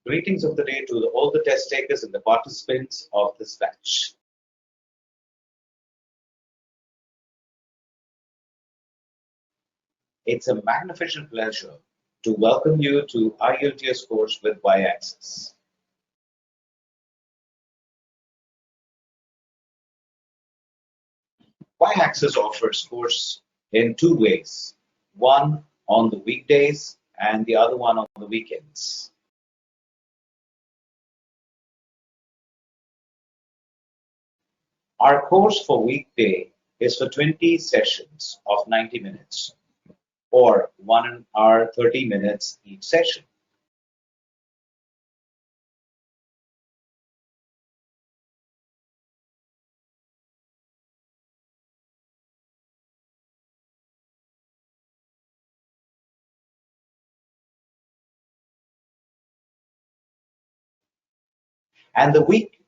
Greetings of the day to all the test takers and the participants of this batch. It's a magnificent pleasure to welcome you to IELTS course with Y-Axis. Y-Axis offers course in two ways, one on the weekdays and the other one on the weekends. Our course for weekday is for 20 sessions of 90 minutes or 1 hour 30 minutes each session. And the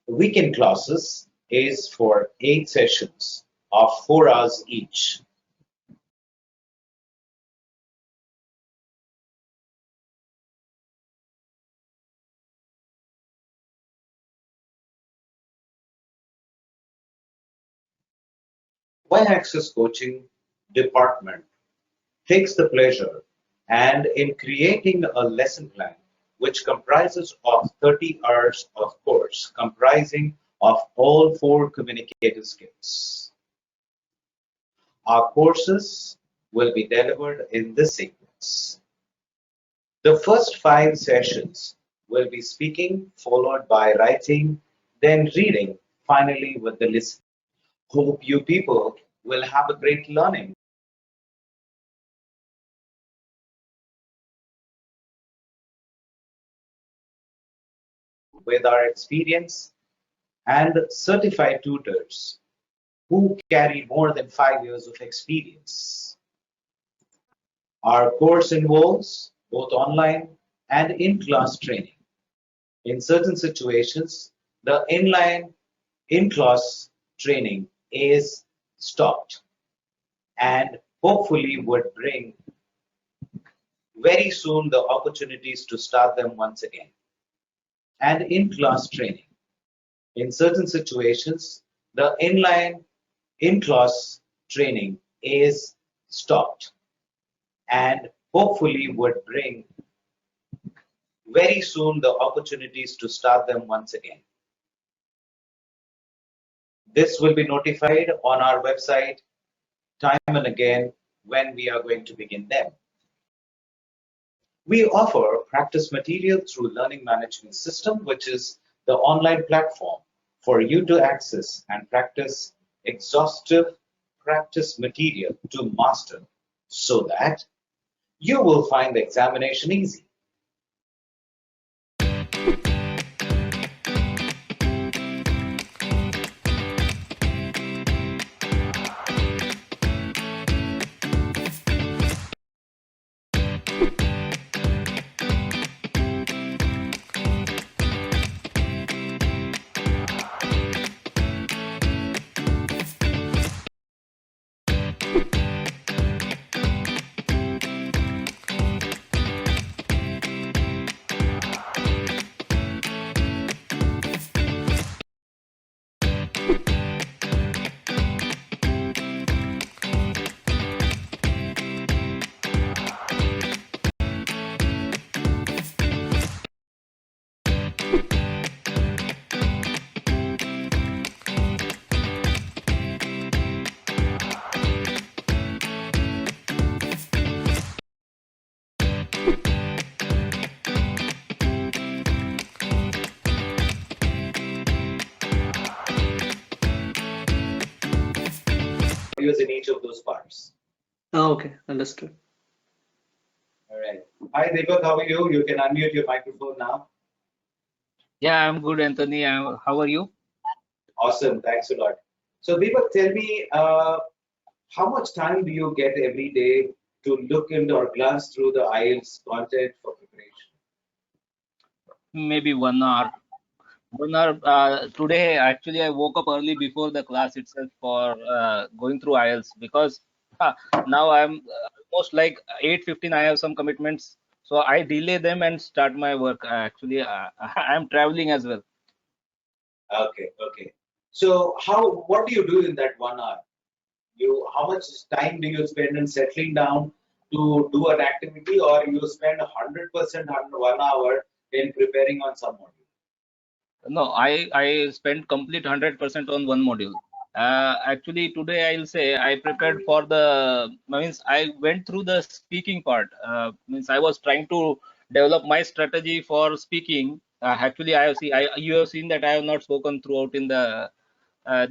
weekend classes is for 8 sessions of 4 hours each. Y-Axis Coaching Department takes the pleasure and in creating a lesson plan which comprises of 30 hours of course comprising of all 4 communicative skills. Our courses will be delivered in this sequence. The first 5 sessions will be speaking, followed by writing, then reading, finally with the listening. Hope you people will have a great learning. With our experience and certified tutors who carry more than 5 years of experience. Our course involves both online and in-class training. In certain situations, the in-class training is stopped and hopefully would bring very soon the opportunities to start them once again. And in-class training. In certain situations, the in-class training is stopped and hopefully would bring very soon the opportunities to start them once again. This will be notified on our website time and again when we are going to begin them. We offer practice material through Learning Management System, which is the online platform for you to access and practice exhaustive practice material to master so that you will find the examination easy. In each of those parts. Oh, okay, understood. All right. Hi, Deepak, how are you? You can unmute your microphone now. Yeah, I'm good, Anthony. How are you? Awesome. Thanks a lot. So, Deepak, tell me, how much time do you get every day to look into or glance through the IELTS content for preparation? Maybe 1 hour. 1 hour. Today, actually, I woke up early before the class itself for going through IELTS because now I'm almost like 8:15. I have some commitments So I delay them and start my work. Actually, I'm traveling as well. Okay, okay. So what do you do in that 1 hour? How much time do you spend in settling down to do an activity, or you spend 100% on 1 hour in preparing on some module? No, I spent complete 100% on one module. Actually, today I'll say I prepared for the means I went through the speaking part. Means I was trying to develop my strategy for speaking. Actually, you have seen that I have not spoken throughout in the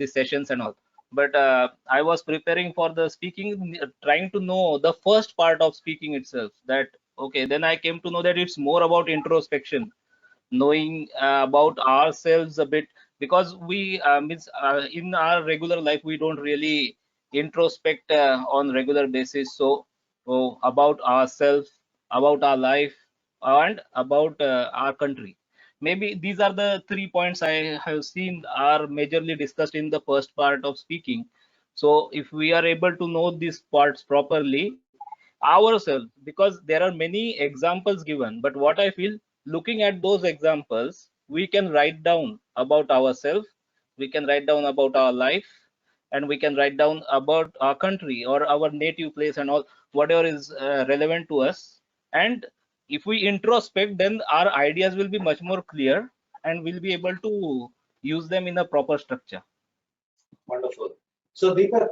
sessions and all. But I was preparing for the speaking, trying to know the first part of speaking itself. That okay, then I came to know that it's more about introspection, knowing about ourselves a bit, because we means in our regular life we don't really introspect on regular basis. So about ourselves, about our life, and about our country. Maybe these are the 3 points I have seen are majorly discussed in the first part of speaking. So if we are able to know these parts properly ourselves, because there are many examples given, but what I feel, looking at those examples, we can write down about ourselves, we can write down about our life, and we can write down about our country or our native place and all, whatever is relevant to us. And if we introspect, then our ideas will be much more clear and we'll be able to use them in a proper structure. Wonderful. So Deepak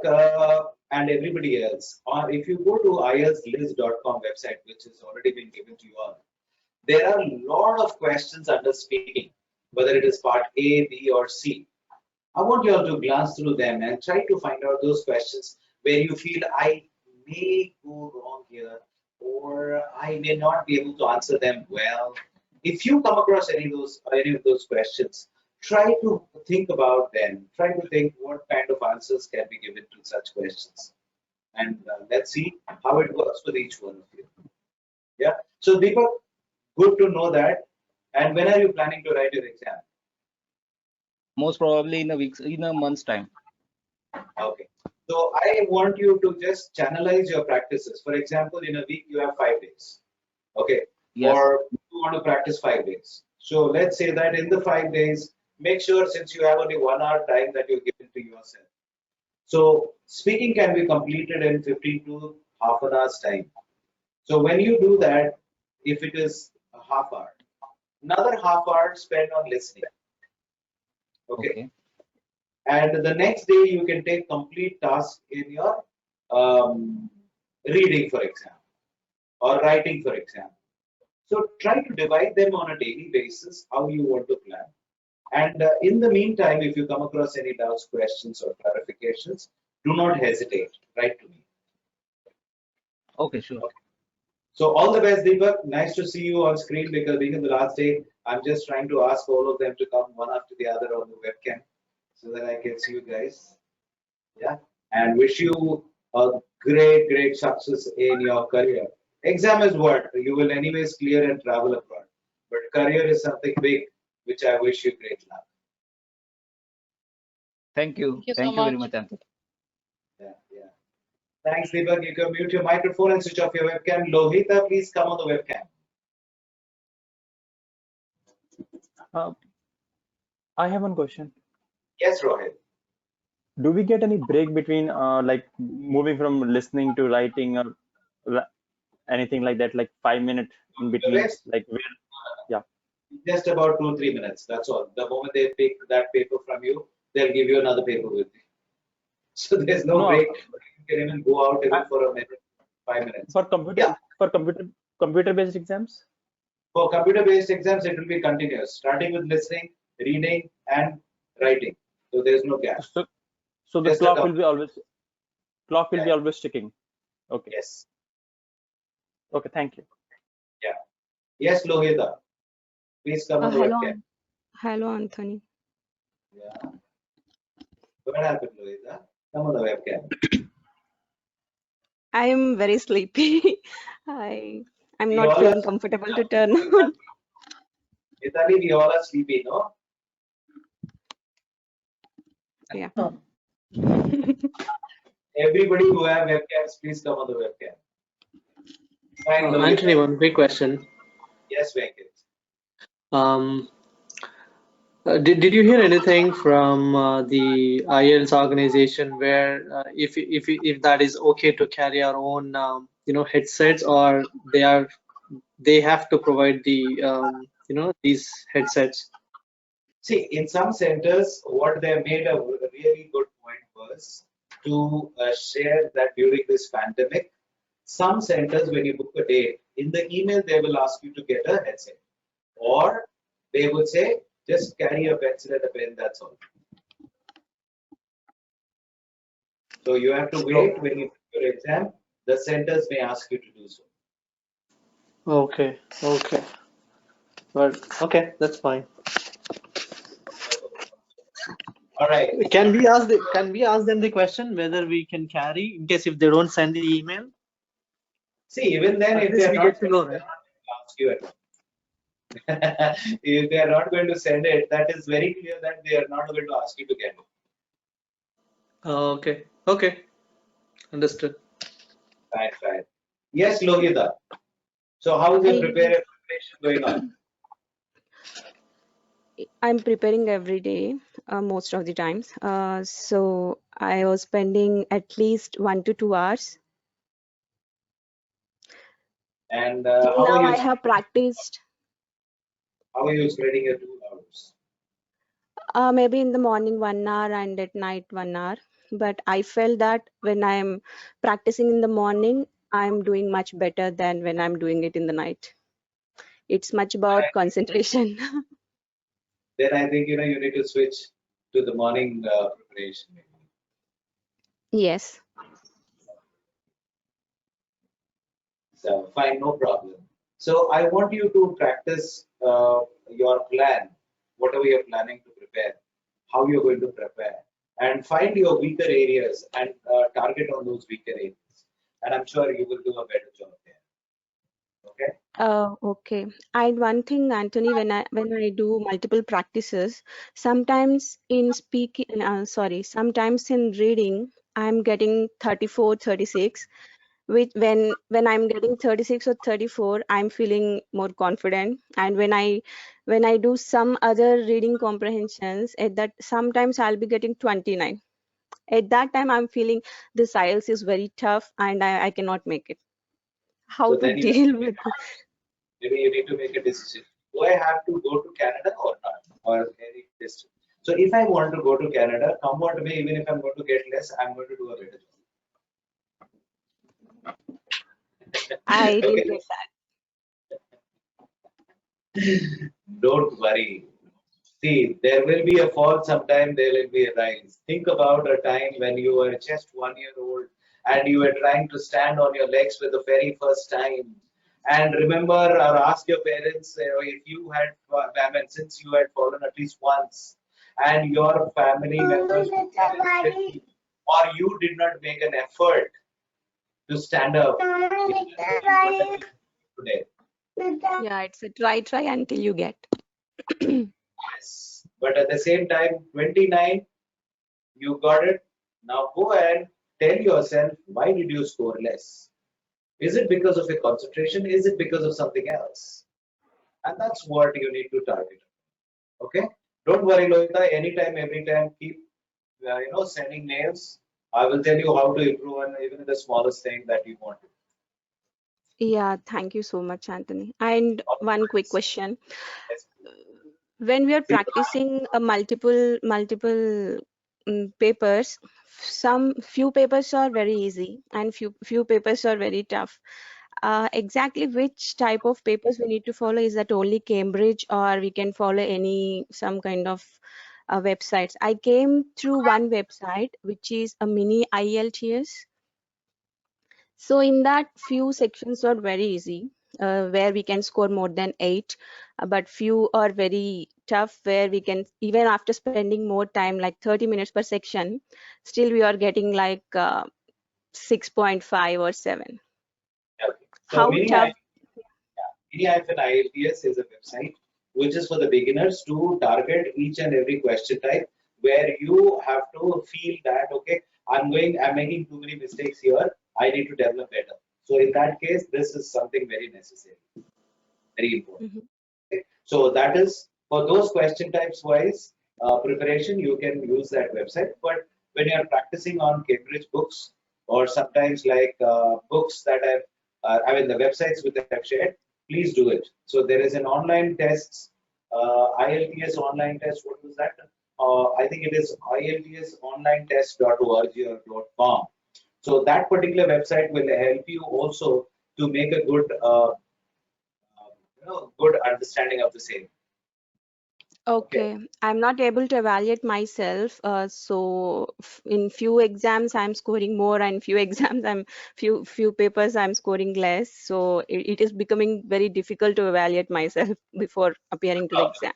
and everybody else, or if you go to IELTSlist.com website, which has already been given to you all, there are a lot of questions under speaking, whether it is part A, B, or C. I want you all to glance through them and try to find out those questions where you feel I may go wrong here, or I may not be able to answer them well. If you come across any of those questions, try to think about them. Try to think what kind of answers can be given to such questions, and let's see how it works with each one of you. Yeah. So Deepak, good to know that. And when are you planning to write your exam? Most probably in a month's time. Okay. So I want you to just channelize your practices. For example, in a week you have 5 days. Okay. Yes. Or you want to practice 5 days. So let's say that in the 5 days, make sure since you have only 1 hour time that you're given to yourself. So speaking can be completed in 15 to half an hour's time. So when you do that, if it is a half hour, another half hour spent on listening. Okay. Okay. And the next day you can take complete task in your um, reading, for example, or writing, for example. So try to divide them on a daily basis how you want to plan. And in the meantime, if you come across any doubts, questions, or clarifications, do not hesitate. Write to me. Okay, sure. Okay. So all the best, Deepak. Nice to see you on screen because being in the last day, I'm just trying to ask all of them to come one after the other on the webcam so that I can see you guys. Yeah, and wish you a great success in your career. Exam is what you will anyways clear and travel abroad, but career is something big, which I wish you great luck. Thank you. Thank you so Thank you very much. much, Ankit. Yeah, yeah. Thanks, Deepak. You can mute your microphone and switch off your webcam. Lohita, please come on the webcam. Uh, I have one question. Yes, Rohit. Do we get any break between like moving from listening to writing or anything like that, like 5 minutes in The between, rest, like where? Yeah. just about 2 3 minutes. That's all. The moment they take that paper from you, they'll give you another paper with it. So there's no No, break. You can even go out even for a minute, 5 minutes. for computer Yeah. for computer-based exams. For computer-based exams, it will be continuous, starting with listening, reading, and writing. So there's no gap. So so the Just a clock will couple. be Yeah. always ticking. Okay. Yes. Okay. Thank you. Yeah. Yes, Lohita. Please come on the Hello, webcam. hello, Anthony. Yeah. What happened, Lohita? Come on the webcam. I am very sleepy. I'm We not all are feeling comfortable to turn on. Italy, we all are sleepy, no? Yeah. Everybody who have webcams, please come on the webcam. Fine, Anthony, Lohita. one quick question. Yes, Venkat. Um, did you hear anything from the IELTS organization where if that is okay to carry our own headsets, or they have to provide the these headsets? See, in some centers, what they made a really good point was to share that during this pandemic, some centers, when you book a date, in the email they will ask you to get a headset, or they would say just carry a pencil and a pen. That's all. So you have to So, wait when you take your exam. The centers may ask you to do so. okay, okay, but okay, that's fine. All right. Can we ask them the question whether we can carry in case if they don't send the email? See, even then, At if they least are we not get to sending, know, they're right? not going to ask you at all. If they are not going to send it, that is very clear that they are not going to ask you to get it. Okay, okay, understood. Fine, fine. Yes, Lohita. So how is your I preparation going on? I'm preparing every day, most of the times. So I was spending at least 1 to 2 hours. And Till now, I have practiced how are you spreading your 2 hours? maybe in the morning 1 hour and at night 1 hour. But I felt that when I'm practicing in the morning, I'm doing much better than when I'm doing it in the night. It's much about concentration. Then I think you need to switch to the morning preparation. Yes. So fine, no problem. So I want you to practice your plan, whatever you're planning to prepare, how you're going to prepare, and find your weaker areas and target on those weaker areas. And I'm sure you will do a better job there. Okay? Okay. And one thing, Anthony, when I do multiple practices, sometimes in speaking, sometimes in reading, I'm getting 34, 36. Which when I'm getting 36 or 34, I'm feeling more confident. And when I do some other reading comprehensions, at that sometimes I'll be getting 29. At that time, I'm feeling this IELTS is very tough and I cannot make it. How So to then you deal with it? maybe you need to make a decision. Do I have to go to Canada or not? Or any distance? So if I want to go to Canada, come what may, even if I'm going to get less, I'm going to do a better job. I didn't Okay? get that. Don't worry. See, there will be a fall sometime, there will be a rise. Think about a time when you were just 1 year old and you were trying to stand on your legs for the very first time. And remember or ask your parents if you had, I mean, since you had fallen at least once and your family members arrested you, or you did not make an effort to stand up, imagine what are you today. Yeah, it's a try until you get. Yes. But at the same time, 29, you got it. Now go and tell yourself, why did you score less? Is it because of your concentration? Is it because of something else? And that's what you need to target. Okay? Don't worry, Lohita. Anytime, every time, keep sending names. I will tell you how to improve on even the smallest thing that you want to. Yeah, thank you so much, Anthony. And one quick question. Yes. When we are Please. practicing multiple papers, some few papers are very easy and few papers are very tough. Exactly which type of papers we need to follow? Is that only Cambridge, or we can follow any some kind of websites? I came through one website which is a mini IELTS. So in that, few sections are very easy, where we can score more than 8, but few are very tough, where we can, even after spending more time, like 30 minutes per section, still we are getting like 6.5 or 7. Okay. So How tough? Mini-IELTS is a website which is for the beginners to target each and every question type where you have to feel that okay, I'm making too many mistakes here. I need to develop better. So in that case, this is something very necessary, very important. Mhm. So that is for those question types wise preparation, you can use that website. But when you are practicing on Cambridge books or sometimes like books that I mean the websites which I've shared, please do it. So there is an online test, IELTS online test. What was that? I think it is IELTSonlinetest.org or .com. So that particular website will help you also to make a good, good understanding of the same. Okay. Okay, I'm not able to evaluate myself. In few exams I'm scoring more, and few exams I'm few papers I'm scoring less. So it is becoming very difficult to evaluate myself before appearing to the exam.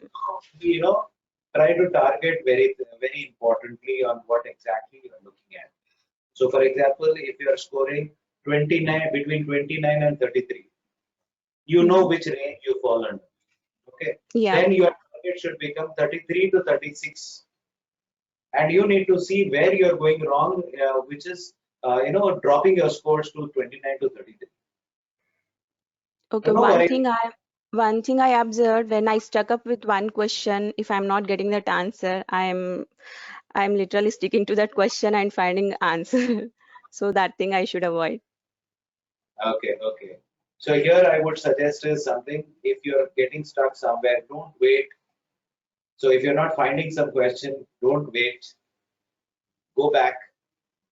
You know, try to target very importantly on what exactly you are looking at. So, for example, if you are scoring 29 between 29 and 33, you know Mhm. which range you fall under. Okay, Yeah. then your target should become 33 to 36, and you need to see where you are going wrong, which is dropping your scores to 29 to 33. Okay, No worry. one thing I observed when I stuck up with one question, if I'm not getting that answer, I'm literally sticking to that question and finding answer. So that thing I should avoid. Okay, okay. So here I would suggest is something, if you're getting stuck somewhere, don't wait. So if you're not finding some question, don't wait. Go back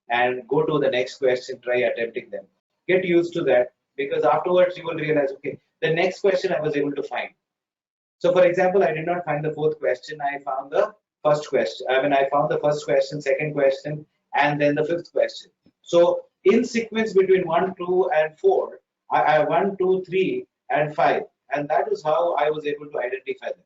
and go to the next question, try attempting them. Get used to that because afterwards you will realize, okay, the next question I was able to find. So for example, I did not find the fourth question. I found the first question. I mean, I found the first question, second question, and then the fifth question. So in sequence between 1, 2, and 4, I 1, 2, 3, and 5. And that is how I was able to identify them.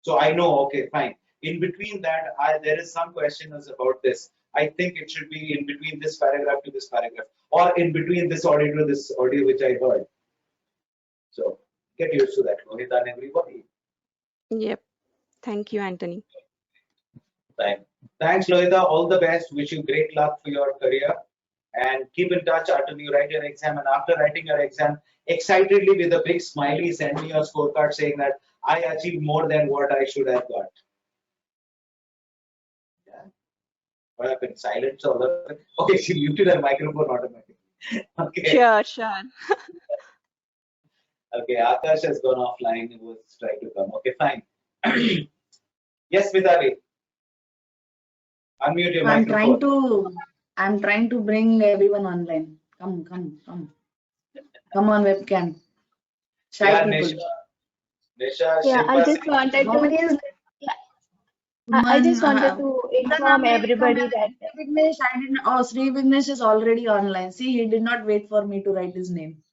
So I know, okay, fine. In between that, there is some question is about this. I think it should be in between this paragraph to this paragraph, or in between this audio to this audio which I heard. So get used to that, Rohit, and everybody. Yep. Thank you, Anthony. Fine. Thanks, Lohita. All the best. Wish you great luck for your career. And keep in touch until you write your exam. And after writing your exam, excitedly with a big smiley, send me your scorecard saying that I achieved more than what I should have got. Yeah. What happened? Silence all of it. Okay, she muted her microphone automatically. Okay. Sure. Okay, Akash has gone offline. He was trying to come. Okay, fine. Yes, Vitali. Unmute your microphone. I'm trying to bring everyone online. Come. Come on webcam. Shy Yeah, people. Nisha, Yeah, I Shilpa, just wanted How many to. is Yeah, I just wanted to inform everybody that. Vignesh, I didn't. Oh, Sri Vignesh is already online. See, he did not wait for me to write his name.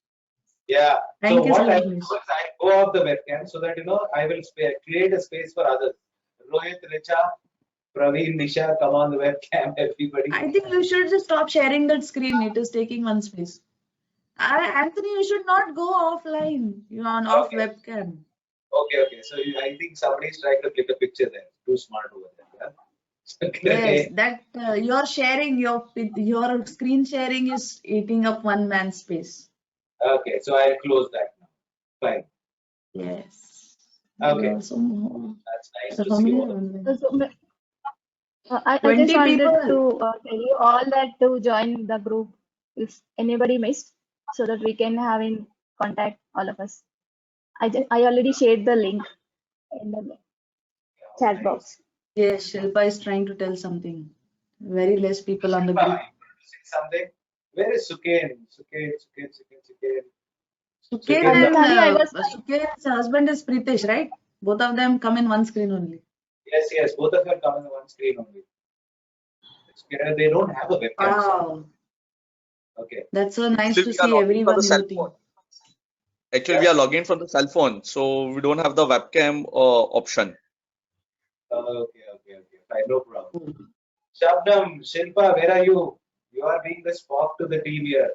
yeah. Thank So you, what Sri I do Vignesh. is I go off the webcam so that I will create a space for others. Rohit, Richa, Praveen, Nisha, come on the webcam, everybody. I think you should just stop sharing that screen. It is taking one space. Anthony, you should not go offline. You're on off Okay, webcam. okay. So I think somebody's trying to click a picture there. Too smart over there. Yes, Yeah? that you're sharing your screen sharing is eating up one man's space. Okay, so I'll close that now. Fine. Yes. Okay, So that's nice to how see many all are of you. online? So, I just 20 wanted people. to tell you all that to join the group if anybody missed, so that we can have in contact all of us. I already shared the link in the chat box. Yes, Shilpa is trying to tell something. Very less people on the Shilpa, group. you say something? Where is Suken? Suken. Suken Suken, and Vitali, I was Suken's husband is Pritesh, right? Both of them come in one screen only. yes, both of them come on one screen only. They don't have a webcam set. Wow. Okay. That's so nice Actually, to we are see logging from everyone the in cell the team. phone. Actually, we are logging from the cell phone, so we don't have the webcam option. Okay. Fine, no problem. Shabnam, Shilpa, where are you? You are being the Spock to the team here.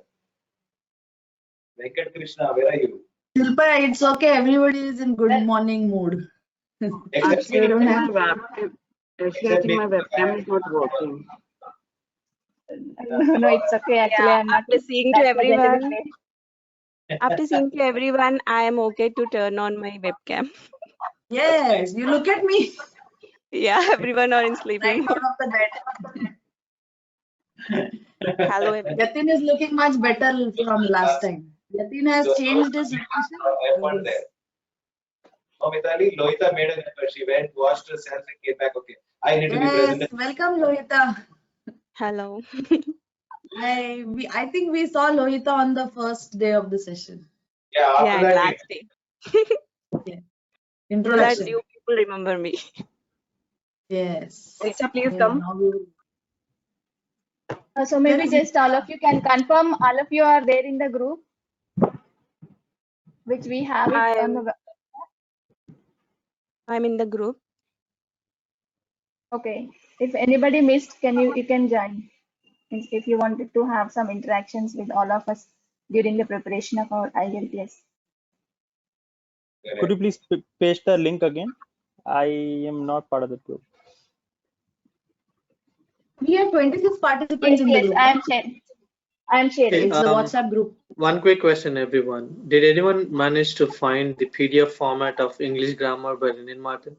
Venkat Krishna, where are you? Shilpa, it's okay. Everybody is in good morning mood. Except So you don't have Exactly, my webcam is not working. No, it's okay. Actually, Yeah, I'm not after seeing to that much everyone, intelligent. I am okay to turn on my webcam. That's nice. Yes, you look at me Yeah, everyone are in sleeping right mode. out of the bed. Hello, everyone. Yatin is looking much better from last time. Yatin has So changed his location. So effort there. Oh, Mitali, Lohita made an effort. She went, washed herself, and came back. Okay, I need to be yes, present. welcome Lohita. Hello. I think we saw Lohita on the first day of the session. Yeah, Yeah, after and that, last day. Yeah. So that Introduction. you people remember me. Yes. Lisa, please Yeah, come. now we will. So maybe Yes, just all of you can confirm all of you are there in the group, which we have it on the. I'm in the group. Okay. If anybody missed, you can join. Means if you wanted to have some interactions with all of us during the preparation of our IELTS. Could you please paste the link again? I am not part of the group. we have 26 participants Yes, in the yes, group. I am sharing. Okay, It's the WhatsApp group. one quick question, everyone. Did anyone manage to find the PDF format of English Grammar by Renan Martin?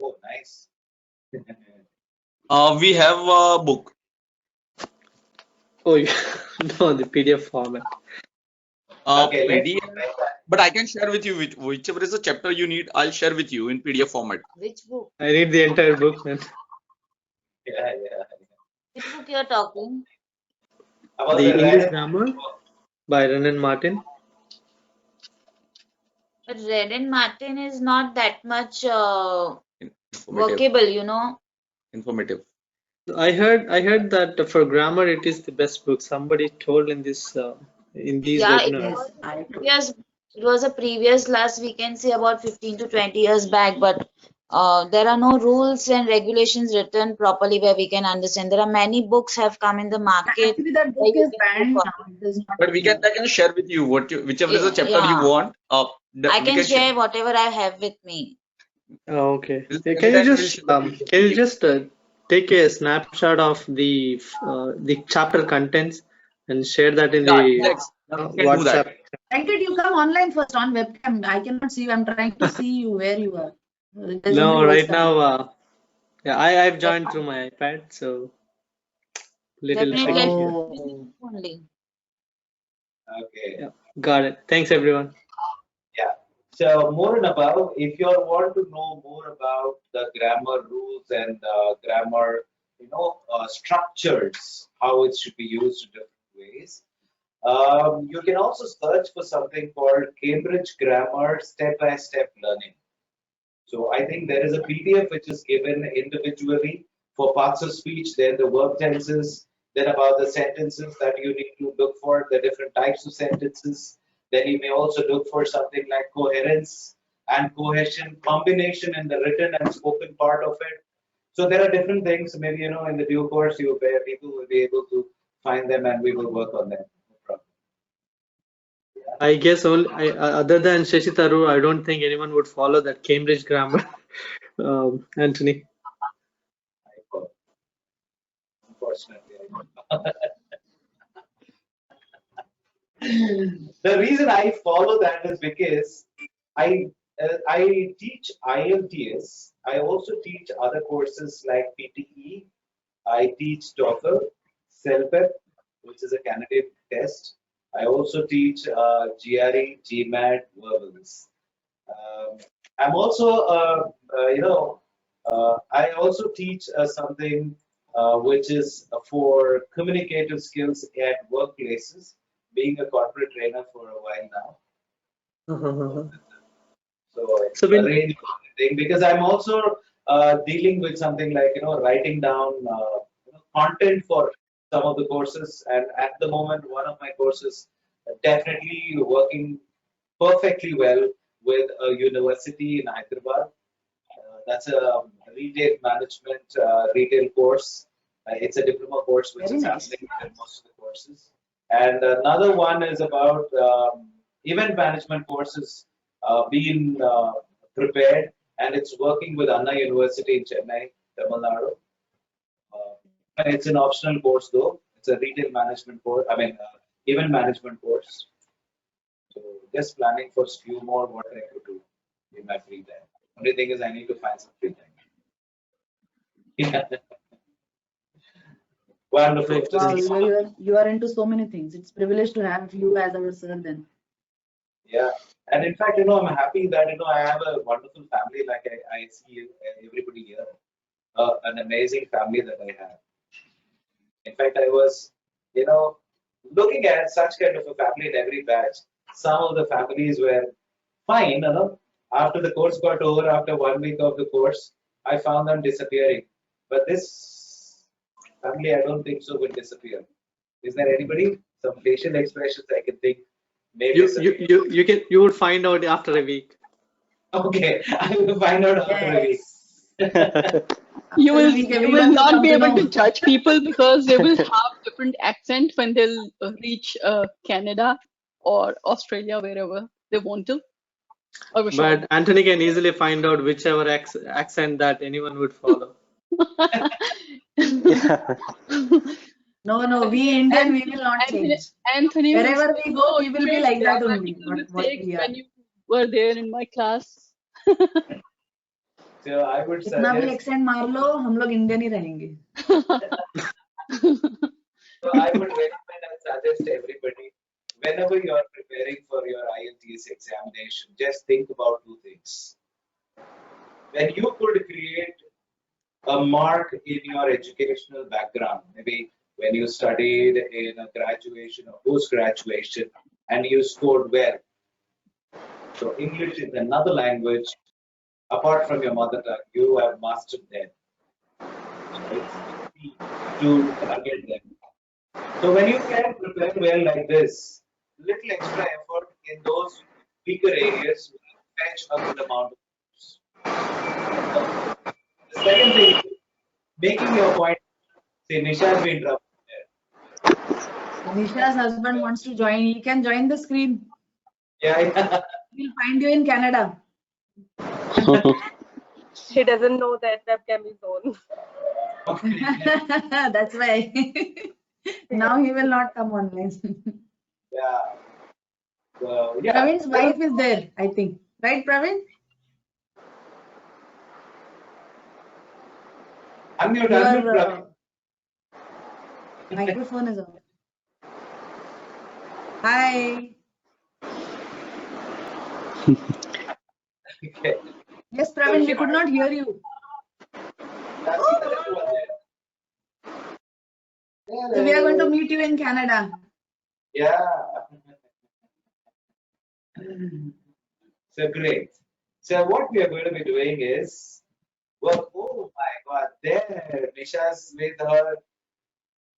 oh, nice. We have a book. Oh, yeah. No, the PDF format. Okay, let's PDF, but I can share with you whichever is the chapter you need. I'll share with you in PDF format. Which book? I read the entire book, man. yeah. Which book you're talking? About The the English red. Grammar by Renan Martin. But Red and Martin is not that much Informative. workable, you know. Informative. I heard that for grammar it is the best book. Somebody told in these Yeah, webinars. Yes, it was a previous class, we can say about 15 to 20 years back, but there are no rules and regulations written properly where we can understand. There are many books have come in the market. actually that where book you is can banned go for. now. It is not But I can share with you whichever is the chapter you Yeah, want. I We can can share whatever I have with me. Oh, okay. We'll Yeah, send it and we'll share the PDF can with you you. just take a snapshot of the chapter contents and share that in Yeah, the let's we can do that. WhatsApp? Venkat, you come online first on webcam. I cannot see you. I'm trying to see you where you are. There's only No, words right coming. now, yeah, I've Def- joined through my iPad, so little Definitely, tricky I'll here. share with you only. Okay. Yeah, got it. Thanks, everyone. Yeah. So more and above, if you all want to know more about the grammar rules and grammar, structures, how it should be used in different ways, you can also search for something called Cambridge Grammar Step-by-Step Learning. So I think there is a PDF which is given individually for parts of speech, then the verb tenses, then about the sentences that you need to look for, the different types of sentences. Then you may also look for something like coherence and cohesion, combination in the written and spoken part of it. So there are different things. Maybe in the due course, people will be able to find them, and we will work on them. No problem. I guess other than Shashi Tharoor, I don't think anyone would follow that Cambridge grammar, Anthony. Unfortunately, the reason I follow that is because I teach IELTS. I also teach other courses like PTE. I teach TOEFL, CELPEP, which is a candidate test. I also teach GRE, GMAT, verbals. I'm also, I also teach something which is for communicative skills at workplaces, being a corporate trainer for a while now. So when a range of thing, because I'm also dealing with something like writing down content for some of the courses, and at the moment one of my courses definitely working perfectly well with a university in Hyderabad. That's a retail management retail course. It's a diploma course which Very is nice. happening in most of the courses. And another one is about event management courses being prepared, and it's working with Anna University in Chennai, Tamil Nadu. It's an optional course though. It's a retail management course. Event management course. So just planning for few more what I could do in my free time. Only thing is I need to find some free time. Yeah. Wonderful. Great. Wow, Just you are into so many things. It's privileged to have you as our sir then. yeah. And in fact, I'm happy that I have a wonderful family. Like I see everybody here, an amazing family that I have. In fact, I was, you know, looking at such kind of a family in every batch. Some of the families were fine. After the course got over, after 1 week of the course, I found them disappearing. But this family, I don't think so will disappear. Is there anybody? Some facial expressions I can think may disappear. You would find out after a week. Okay, I will find out after a week. Yes. You After a will week, you everyone will not come be to able to know. judge people because they will have different accent when they'll reach Canada or Australia, wherever they want to. Or short. But Anthony can easily find out whichever accent that anyone would follow. Yeah. No, we Indian, we Anthony, will not Anthony, change. Anthony will Wherever say, we go, "Oh, we you will be made like that only. grammatical What mistakes we are. when you were there in my class." So I would कितना भी suggest. Accent मार लो, हम लोग Indian ही रहेंगे. So I would recommend and suggest everybody, whenever you are preparing for your IELTS examination, just think about two things. When you could create a mark in your educational background, maybe when you studied in a graduation or post-graduation and you scored well. So English is another language apart from your mother tongue, you have mastered that. So it's easy to target them. So when you can prepare well like this, little extra effort in those weaker areas will fetch a good amount of marks. The second thing is making your point. See, Nisha has been trouble there. Nisha's husband wants to join. He can join the screen. Yeah. We'll find you in Canada. He doesn't know that webcam is on. Okay. That's why. Now he will not come online. Yeah. So yeah. Pravin's wife is there, I think. Right, Pravin? Unmute, Your Pravin. microphone is on. Hi. Okay. Yes, Pravin, we could not hear you. That's the little one there. So we are going to meet you in Canada. Yeah. So great. So what we are going to be doing is, well, oh my God, there, Nisha's with her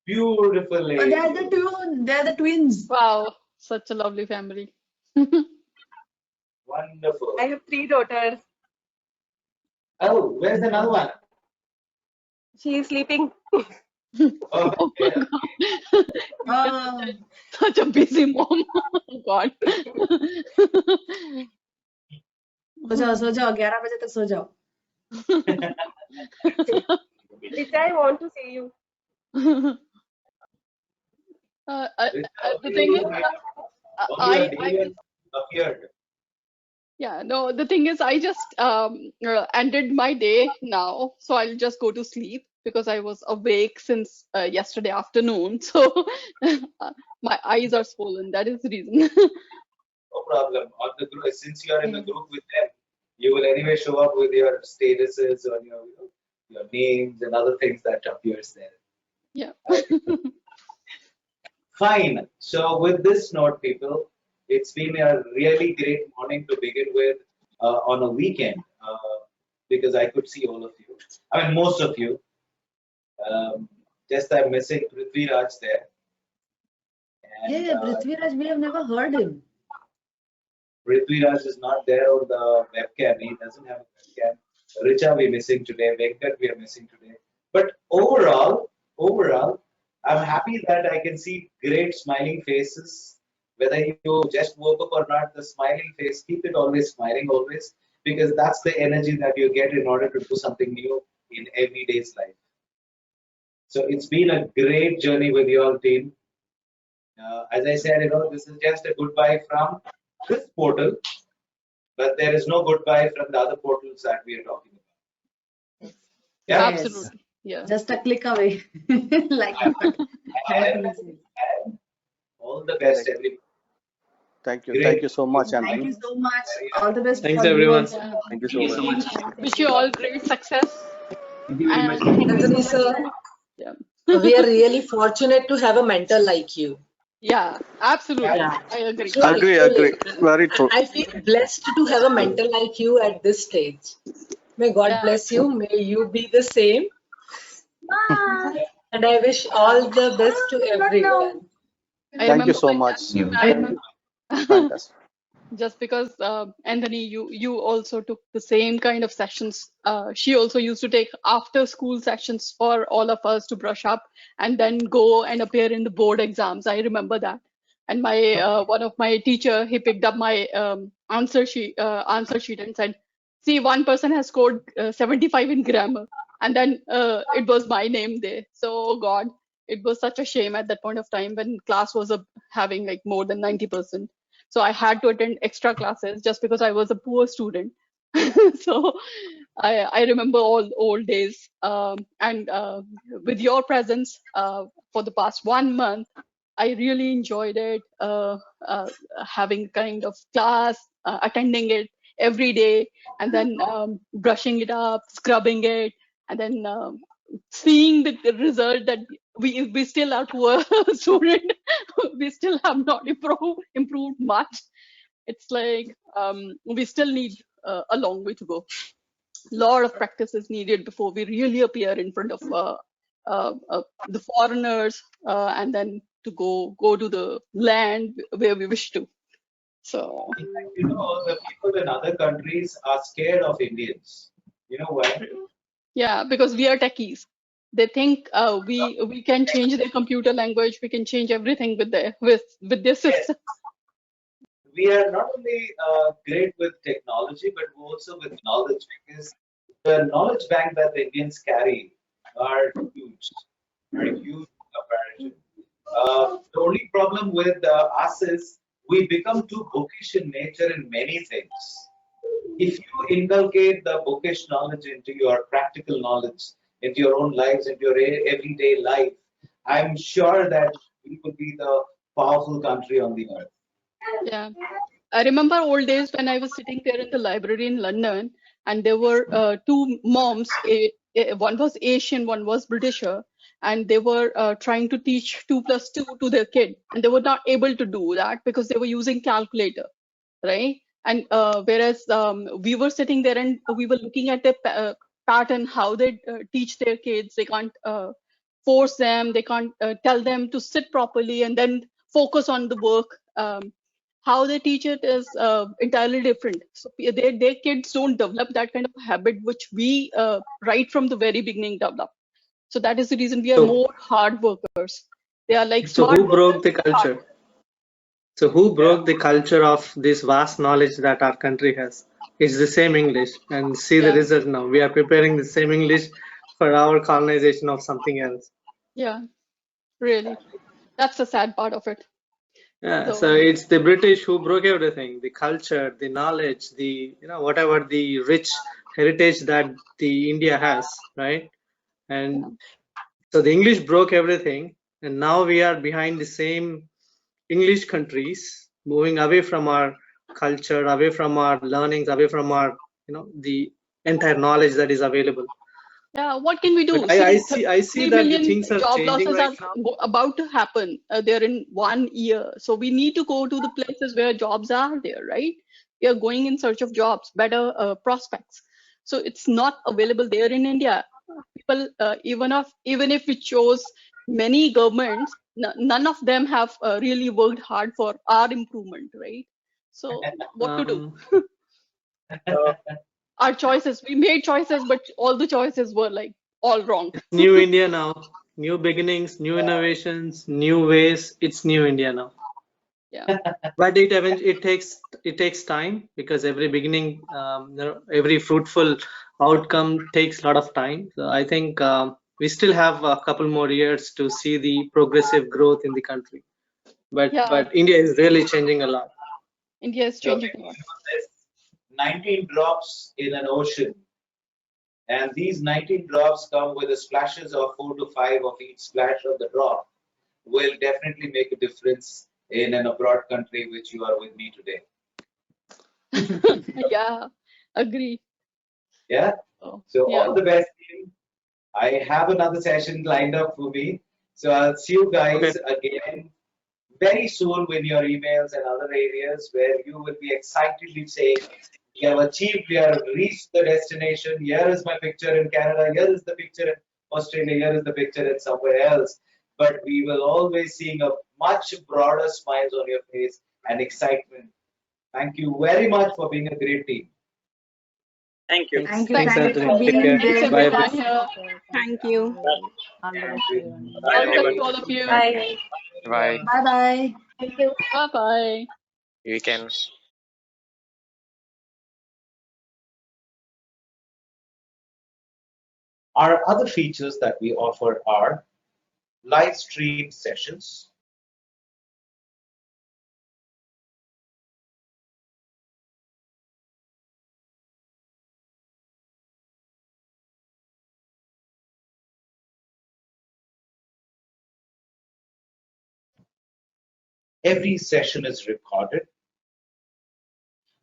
beautiful Oh, lady. they are the twins. They are the twins. Wow, such a lovely family. Wonderful. I have 3 daughters. Oh, where's another one? She is sleeping. Oh, Oh my yeah. God. Such a busy mom. Oh God. सो जाओ 11 बजे तक सो जाओ. Which I want to see you. The thing is, I appeared. yeah, no, the thing is, I just ended my day now, so I'll just go to sleep because I was awake since yesterday afternoon. So my eyes are swollen. That is the reason. No problem. On the group, since you are in a group with them, you will anyway show up with your statuses on your names and other things that appears there. Yeah. Fine. So with this note, people, it's been a really great morning to begin with on a weekend because I could see all of you. I mean, most of you. Just I'm missing Prithvi Raj there. And, Yeah, Prithvi Raj, we have never heard him. Prithvi Raj is not there on the webcam. He doesn't have a webcam. Richa we're missing today. Venkat we are missing today. But overall, I'm happy that I can see great smiling faces. Whether you just woke up or not, the smiling face, keep it always smiling always, because that's the energy that you get in order to do something new in everyday's life. So it's been a great journey with you all, team. As I said, this is just a goodbye from this portal, but there is no goodbye from the other portals that we are talking about. Yeah. Yes. Absolutely. Yeah. Just a click away. Like And all the best, Correct. everybody. Thank you. Great. Thank you so much, Thank Anthony. you so much. All the best Thanks, for you everyone. also. Yeah. Thank you so much. Wish you all great success. Thank you very much. And thank you so Anthony much. sir, Yeah. we are really fortunate to have a mentor like you. Yeah, absolutely. Yeah. I agree. Truly, Agree. truly. Very true. I feel blessed to have a mentor like you at this stage. May God Yeah. bless you. May you be the same. Bye. And I wish all the best to everyone. I Thank you remember so when much. I remember Fantastic. just because Anthony, you also took the same kind of sessions. She also used to take after school sessions for all of us to brush up and then go and appear in the board exams. I remember that. And my one of my teacher, he picked up my answer sheet and said, "See, one person has scored 75 in grammar," and then it was my name there. So God, it was such a shame at that point of time when class was having like more than 90%. So I had to attend extra classes just because I was a poor student. So I remember all old days. And with your presence for the past 1 month, I really enjoyed it. Having kind of class, attending it every day, and then brushing it up, scrubbing it, and then seeing the result that we still are poor student. We still have not improved much. It's like we still need a long way to go. A lot of practice is needed before we really appear in front of the foreigners, and then to go to the land where we wish to. So In fact, the people in other countries are scared of Indians. You know why? yeah, because we are techies. They think we can change their computer language. We can change everything with their system. We are not only great with technology, but also with knowledge, because the knowledge bank that the Indians carry are huge in comparison. The only problem with us is we become too bookish in nature in many things. If you inculcate the bookish knowledge into your practical knowledge, into your own lives, into your everyday life, I'm sure that we will be the powerful country on the earth. Yeah. I remember old days when I was sitting there in the library in London, and there were two moms. One was Asian, one was Britisher, and they were trying to teach 2 + 2 to their kid, and they were not able to do that because they were using calculator, right? And whereas we were sitting there and we were looking at the pattern, how they teach their kids. They can't force them. They can't tell them to sit properly and then focus on the work. How they teach it is entirely different. So their kids don't develop that kind of habit which we right from the very beginning develop. So that is the reason we are more hard workers. They are like So smart who broke the workers, but hard culture? So who broke the culture of this vast knowledge that our country has? It's the same English, and see the yeah, result now. We are preparing the same English for our colonization of something else. yeah, really. That's the sad part of it. Yeah, so So it's the British who broke everything, the culture, the knowledge, the whatever the rich heritage that the India has, right? And so the English broke everything, and now we are behind the same English countries, moving away from our culture, away from our learnings, away from our the entire knowledge that is available. yeah, what can we do? But I See, see 3 that the million things are job changing losses right are now. about to happen. They're in 1 year. So we need to go to the places where jobs are there, right? We are going in search of jobs, better prospects. So it's not available there in India. People, even if we chose many governments, none of them have really worked hard for our improvement, right? So what to do? Our choices, we made choices, but all the choices were like all wrong. It's new India now, new beginnings, new innovations, new ways. It's new India now. Yeah. But it takes time, because every beginning, every fruitful outcome takes a lot of time. So I think we still have a couple more years to see the progressive growth in the country. But Yeah, India is really changing a lot. India is So, changing a lot. there's 19 drops in an ocean, and these 19 drops come with the splashes of 4 to 5 of each splash of the drop will definitely make a difference in an abroad country which you are with me today. Yeah, agree. Yeah. Oh, So yeah. all the best, team. I have another session lined up for me. So I'll see you guys again very soon with your emails and other areas where you will be excitedly saying, we have achieved, we have reached the destination. Here is my picture in Canada. Here is the picture in Australia. Here is the picture in somewhere else. But we will always seeing a much broader smiles on your face and excitement. Thank you very much for being a great team. Thank you. Thank you. Thanks, Thank you Anthony. for Take being care. Thanks there. Bye. everyone here. Thank you. All the best, Thank you. everyone. Bye, All the best everyone. to all of you. Bye. Bye. Bye bye. Thank you. Bye bye. You can. Our other features that we offer are live stream sessions, every session is recorded.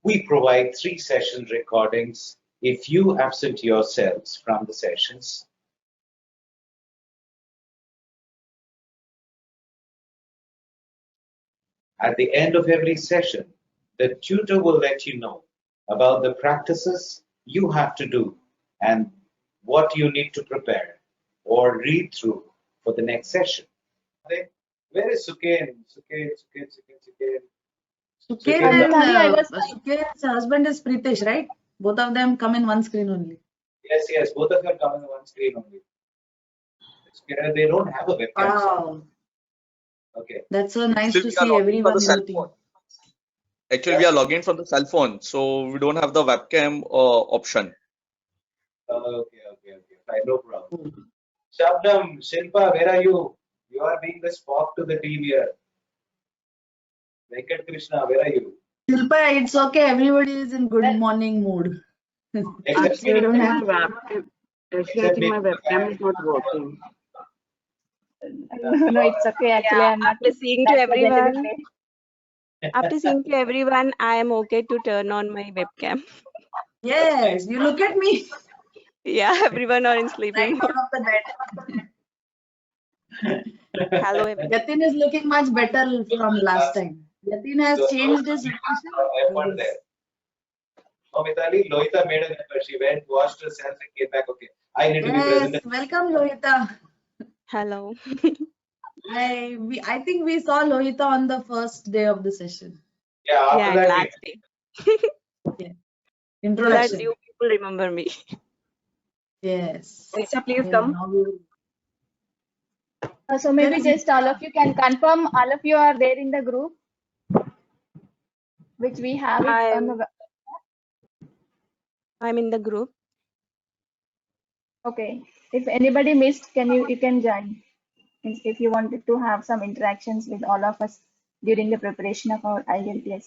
We provide 3 session recordings if you absent yourselves from the sessions. At the end of every session, the tutor will let you know about the practices you have to do and what you need to prepare or read through for the next session. Where is Suken? Suken. Suket Suken, and Mitali, I was Suket's husband is Pritesh, right? Both of them come in one screen only. yes, both of them come on one screen only. They don't have a webcam. Wow. Okay. That's so nice Actually, to we are see logging from the everyone cell in the phone. team. Actually, we are logging from the cell phone, so we don't have the webcam option. Okay. Fine, no problem. Shabnam, Shilpa, where are you? You are being the Spock to the team here. Venkat Krishna, where are you? Shilpa, it's okay. Everybody is in good morning mood. Except So you don't have except me. My webcam is not working. no, it's okay. Actually, Yeah, I'm not after seeing to that much into everyone, play. after seeing to everyone, I am okay to turn on my webcam. Yes, you look at me Yeah, everyone are in right sleeping out mode. of the bed. Hello, everyone. Yatin is looking much better from last time. Yatin has So, changed his location. effort there. Oh, Mitali, Lohita made an effort. She went, washed herself, and came back. Okay, I need to be Yes, present. welcome Lohita. Hello. I think we saw Lohita on the first day of the session. Yeah, Yeah, after and that, last day. Yeah. So that Introduction. you people remember me. Yes. Aisha, please Yeah, come. now we- So Where maybe is just all of you can confirm all of you are there in the group, which we have it on the. I'm in the group. Okay. If anybody missed, you can join. Means if you wanted to have some interactions with all of us during the preparation of our IELTS.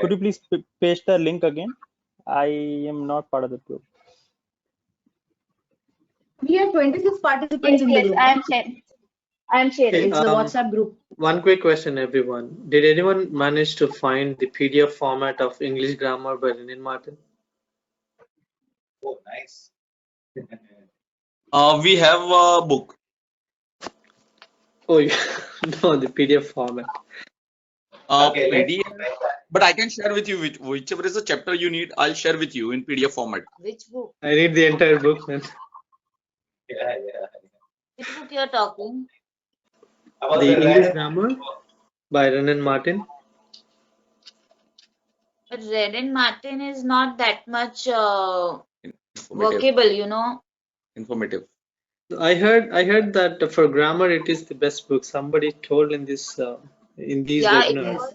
Could you please paste the link again? I am not part of the group. We have 26 participants in the Yes, group. I am sharing. I am sharing. It's a WhatsApp group. One quick question, everyone. Did anyone manage to find the PDF format of English Grammar by Renan Martin? oh, nice. We have a book. Oh, no, the PDF format. Okay, PDF, but I can share with you whichever is the chapter you need. I'll share with you in PDF format. Which book? I read the entire book, man. Yeah. Which book you're talking? About The the English Renan Grammar by Renan Martin. But Renan Martin is not that much Informative. workable, you know. Informative. I heard that for grammar it is the best book. Somebody told in this in these Yeah, webinars.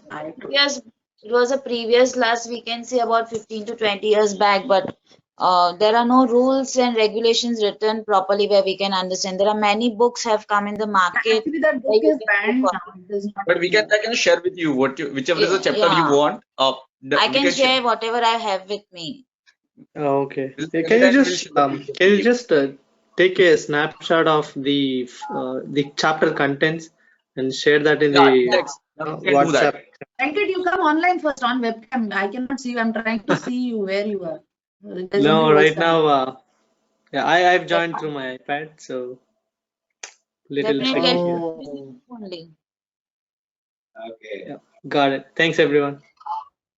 it was a previous class, we can say about 15 to 20 years back, but there are no rules and regulations written properly where we can understand. There are many books have come in the market Actually, that where book you is can banned go now. It is not. But I can share with you whichever is the chapter you yeah, want. I We can can share. share whatever I have with me. Okay. Can you Anytime we'll just share the PDF can with you you. just take a snapshot of the chapter contents and share that in Yeah, the text. We can do that. WhatsApp? Venkat, you come online first on webcam. I cannot see you. I'm trying to see you where you are. There's only No, voice right coming. now, yeah, I've joined through my iPad, so little Definitely, tricky I'll here. Oh. only. Okay. Yeah, got it. Thanks, everyone.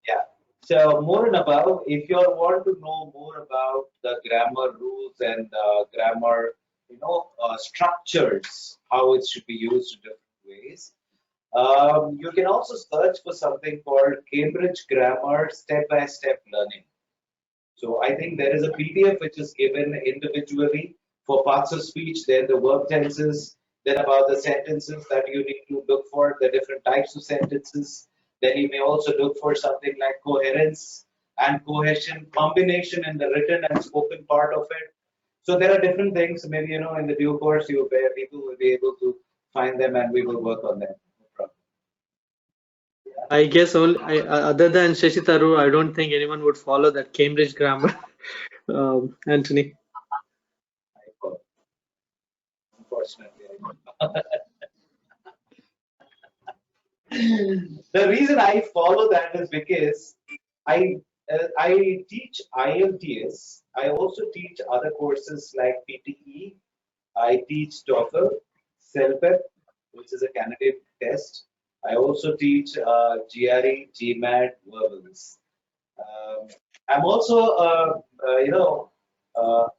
Yeah. So more and above, if you all want to know more about the grammar rules and grammar, structures, how it should be used in different ways, you can also search for something called Cambridge Grammar Step-by-Step Learning. So I think there is a PDF which is given individually for parts of speech, then the verb tenses, then about the sentences that you need to look for, the different types of sentences. Then you may also look for something like coherence and cohesion, combination in the written and spoken part of it. So there are different things. Maybe in the due course, people will be able to find them, and we will work on them. No problem. I guess other than Shashi Tharoor, I don't think anyone would follow that Cambridge grammar. Anthony. Unfortunately, I don't. The reason I follow that is because I teach IELTS. I also teach other courses like PTE. I teach TOEFL, CELPEP, which is a candidate test. I also teach GRE, GMAT, verbals. Um, I'm also,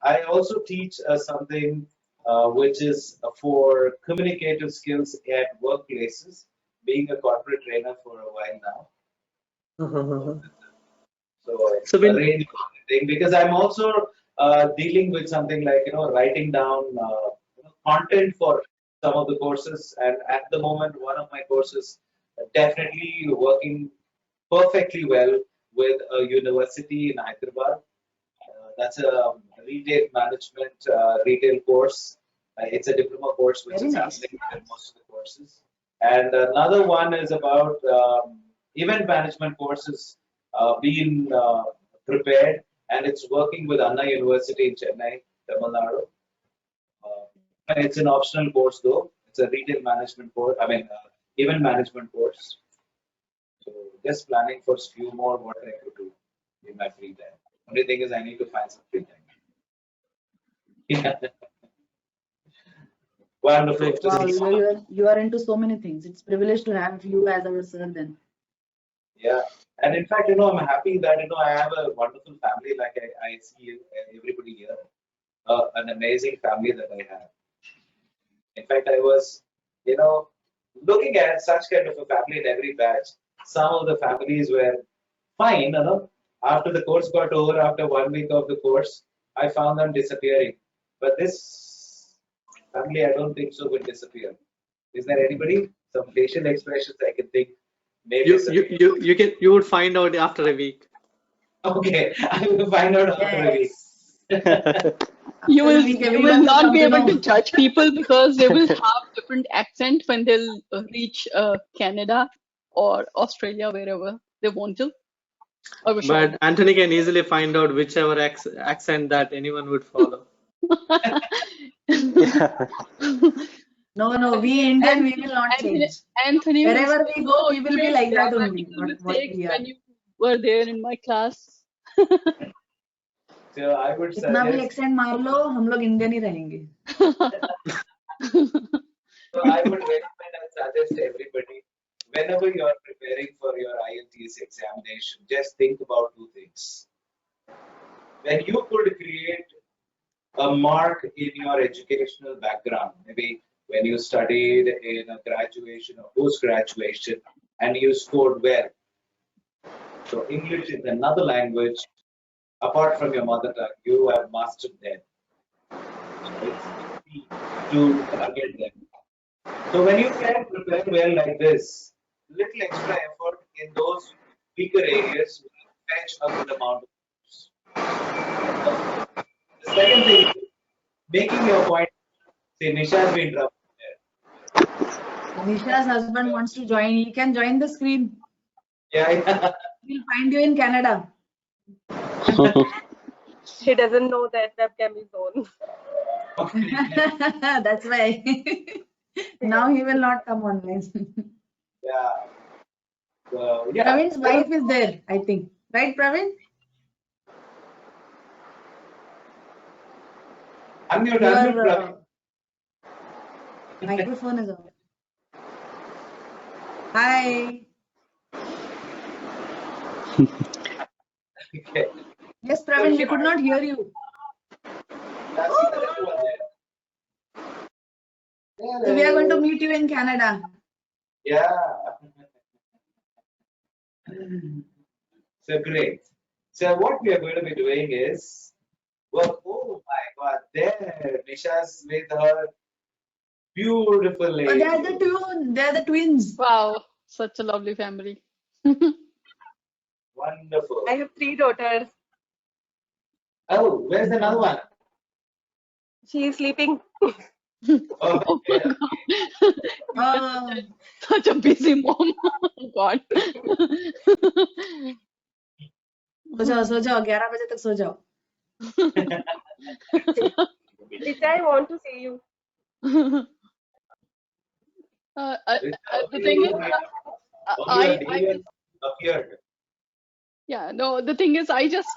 I also teach something which is for communicative skills at workplaces, being a corporate trainer for a while now. So So a when range of thing because I'm also dealing with something like writing down content for some of the courses, and at the moment one of my courses definitely working perfectly well with a university in Hyderabad. That's a retail management retail course. It's a diploma course which Very is nice. happening in most of the courses. And another one is about event management courses being prepared, and it's working with Anna University in Chennai, Tamil Nadu. It's an optional course though. It's a retail management course. I mean, event management course. So just planning for few more what I could do in my free time. Only thing is I need to find some free time. Yeah. Wonderful. Nice, To Wow, see. nice. you are into so many things. It's privileged to have you as our sir then. Yeah. And in fact, I'm happy that, I have a wonderful family like I see everybody here. An amazing family that I have. In fact, I was, you know, looking at such kind of a family in every batch. Some of the families were fine. After the course got over, after 1 week of the course, I found them disappearing. But this family, I don't think so will disappear. Is there anybody? Some facial expressions I can think may disappear. You would find out after a week. Okay, I will find out after a week. Yes. You After a will week, you will everyone will not come be to able to know. judge people because they will have different accent when they'll reach Canada or Australia, wherever they want to. I was sure. But Anthony can easily find out whichever accent that anyone would follow. Yeah. No, we Indian, we Anthony, will not Anthony, change. Anthony will Wherever say, we go, "Oh, we you will be made like that only. grammatical What mistakes we are. when you were there in my class." So I would कितना भी suggest. accent मार लो, हम लोग Indian ही रहेंगे. So I would recommend and suggest everybody, whenever you are preparing for your IELTS examination, just think about two things. When you could create a mark in your educational background, maybe when you studied in a graduation or post-graduation and you scored well. So English is another language apart from your mother tongue, you have mastered that. So it's easy to target them. So when you can prepare well like this, little extra effort in those weaker areas will fetch a good amount of Making your point. See, Nisha has been dropped there. Nisha's husband wants to join. He can join the screen. Yeah. We'll find you in Canada. He doesn't know that webcam is on. That's why. Now he will not come online. Yeah. So, yeah. Pravin's wife is there, I think. Right, Pravin? Unmute, Your Pravin. microphone is on. Hi. Okay. Yes, Pravin, we could not hear you. So we are going to meet you in Canada. Yeah. So great. So what we are going to be doing is, well, oh my God, there, Nisha's with her beautiful Oh, lady. they are the twins. They are the twins. Wow, such a lovely family. Wonderful. I have 3 daughters. Oh, where's another one? She is sleeping. Oh, Oh okay. my God. Such a busy mom. Oh God. सो जाओ 11 बजे तक सो जाओ. Rita, I want to see you. The thing is, I appeared. yeah, no, the thing is, I just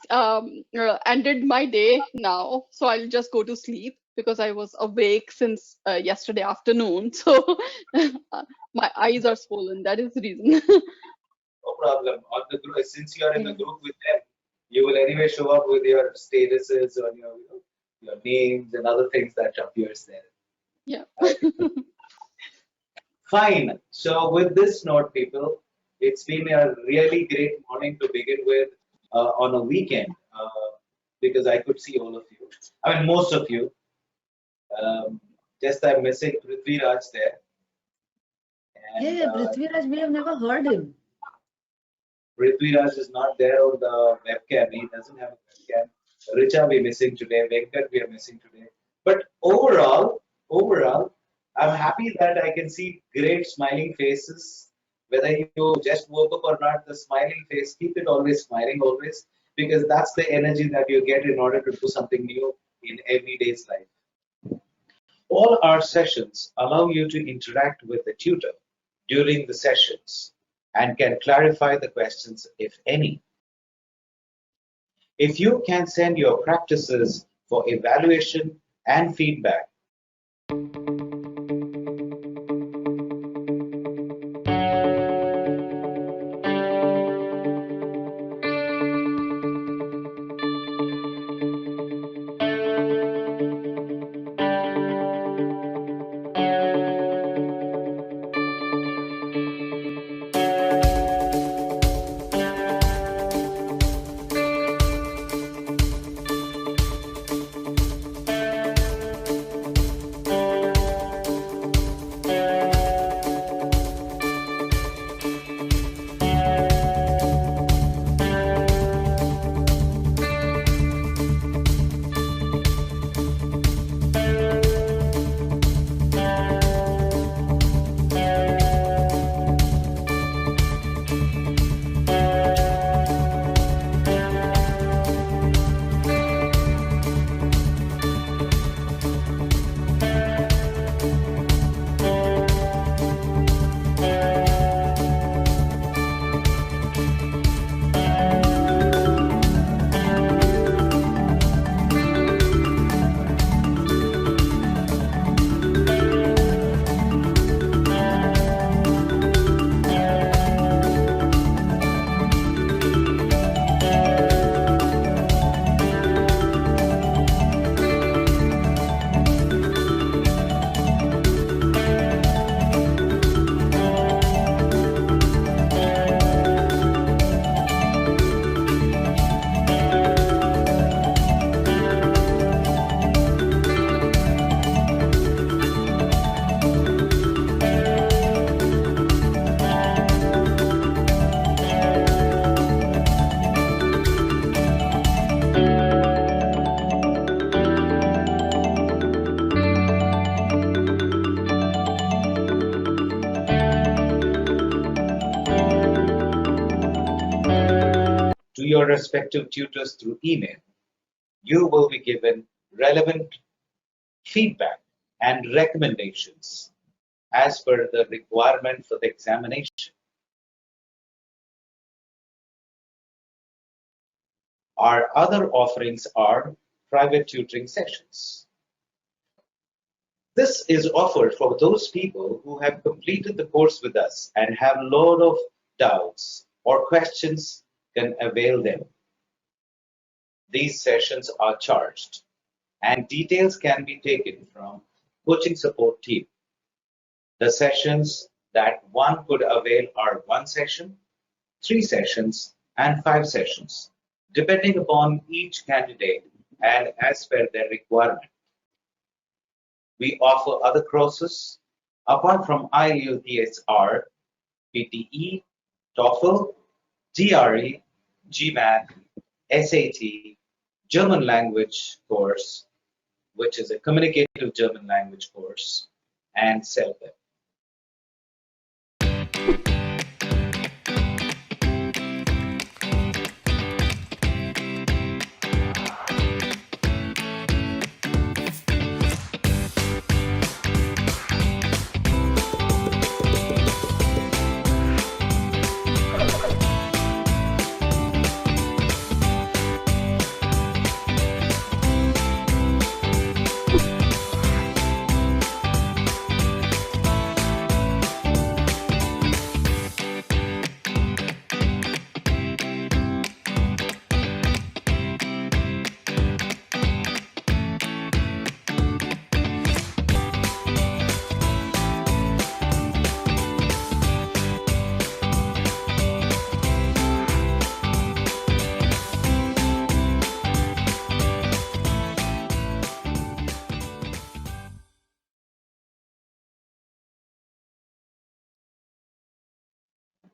ended my day now, so I'll just go to sleep because I was awake since yesterday afternoon. So my eyes are swollen. That is the reason. No problem. On the group, since you are in the group with them, you will anyway show up with your statuses or your names and other things that appears there. Yeah. Fine. So with this note, people, it's been a really great morning to begin with on a weekend because I could see all of you. I mean, most of you. Just I'm missing Prithvi Raj there. And, Yeah, Prithvi Raj, we have never heard him. Prithvi Raj is not there on the webcam. He doesn't have a webcam. Richa we missing today. Venkat we are missing today. But overall, I'm happy that I can see great smiling faces. Whether you just woke up or not, the smiling face, keep it always smiling always, because that's the energy that you get in order to do something new in everyday's life. All our sessions allow you to interact with the tutor during the sessions and can clarify the questions if any. If you can send your practices for evaluation and feedback, your respective tutors through email, you will be given relevant feedback and recommendations as per the requirement for the examination. Our other offerings are private tutoring sessions. This is offered for those people who have completed the course with us and have a lot of doubts or questions can avail them. These sessions are charged and details can be taken from coaching support team. The sessions that one could avail are 1 session, 3 sessions, and 5 sessions, depending upon each candidate and as per their requirement. We offer other courses apart from IELTS are PTE, TOEFL, GRE, GMAT, SAT, German language course, which is a communicative German language course, and self-help.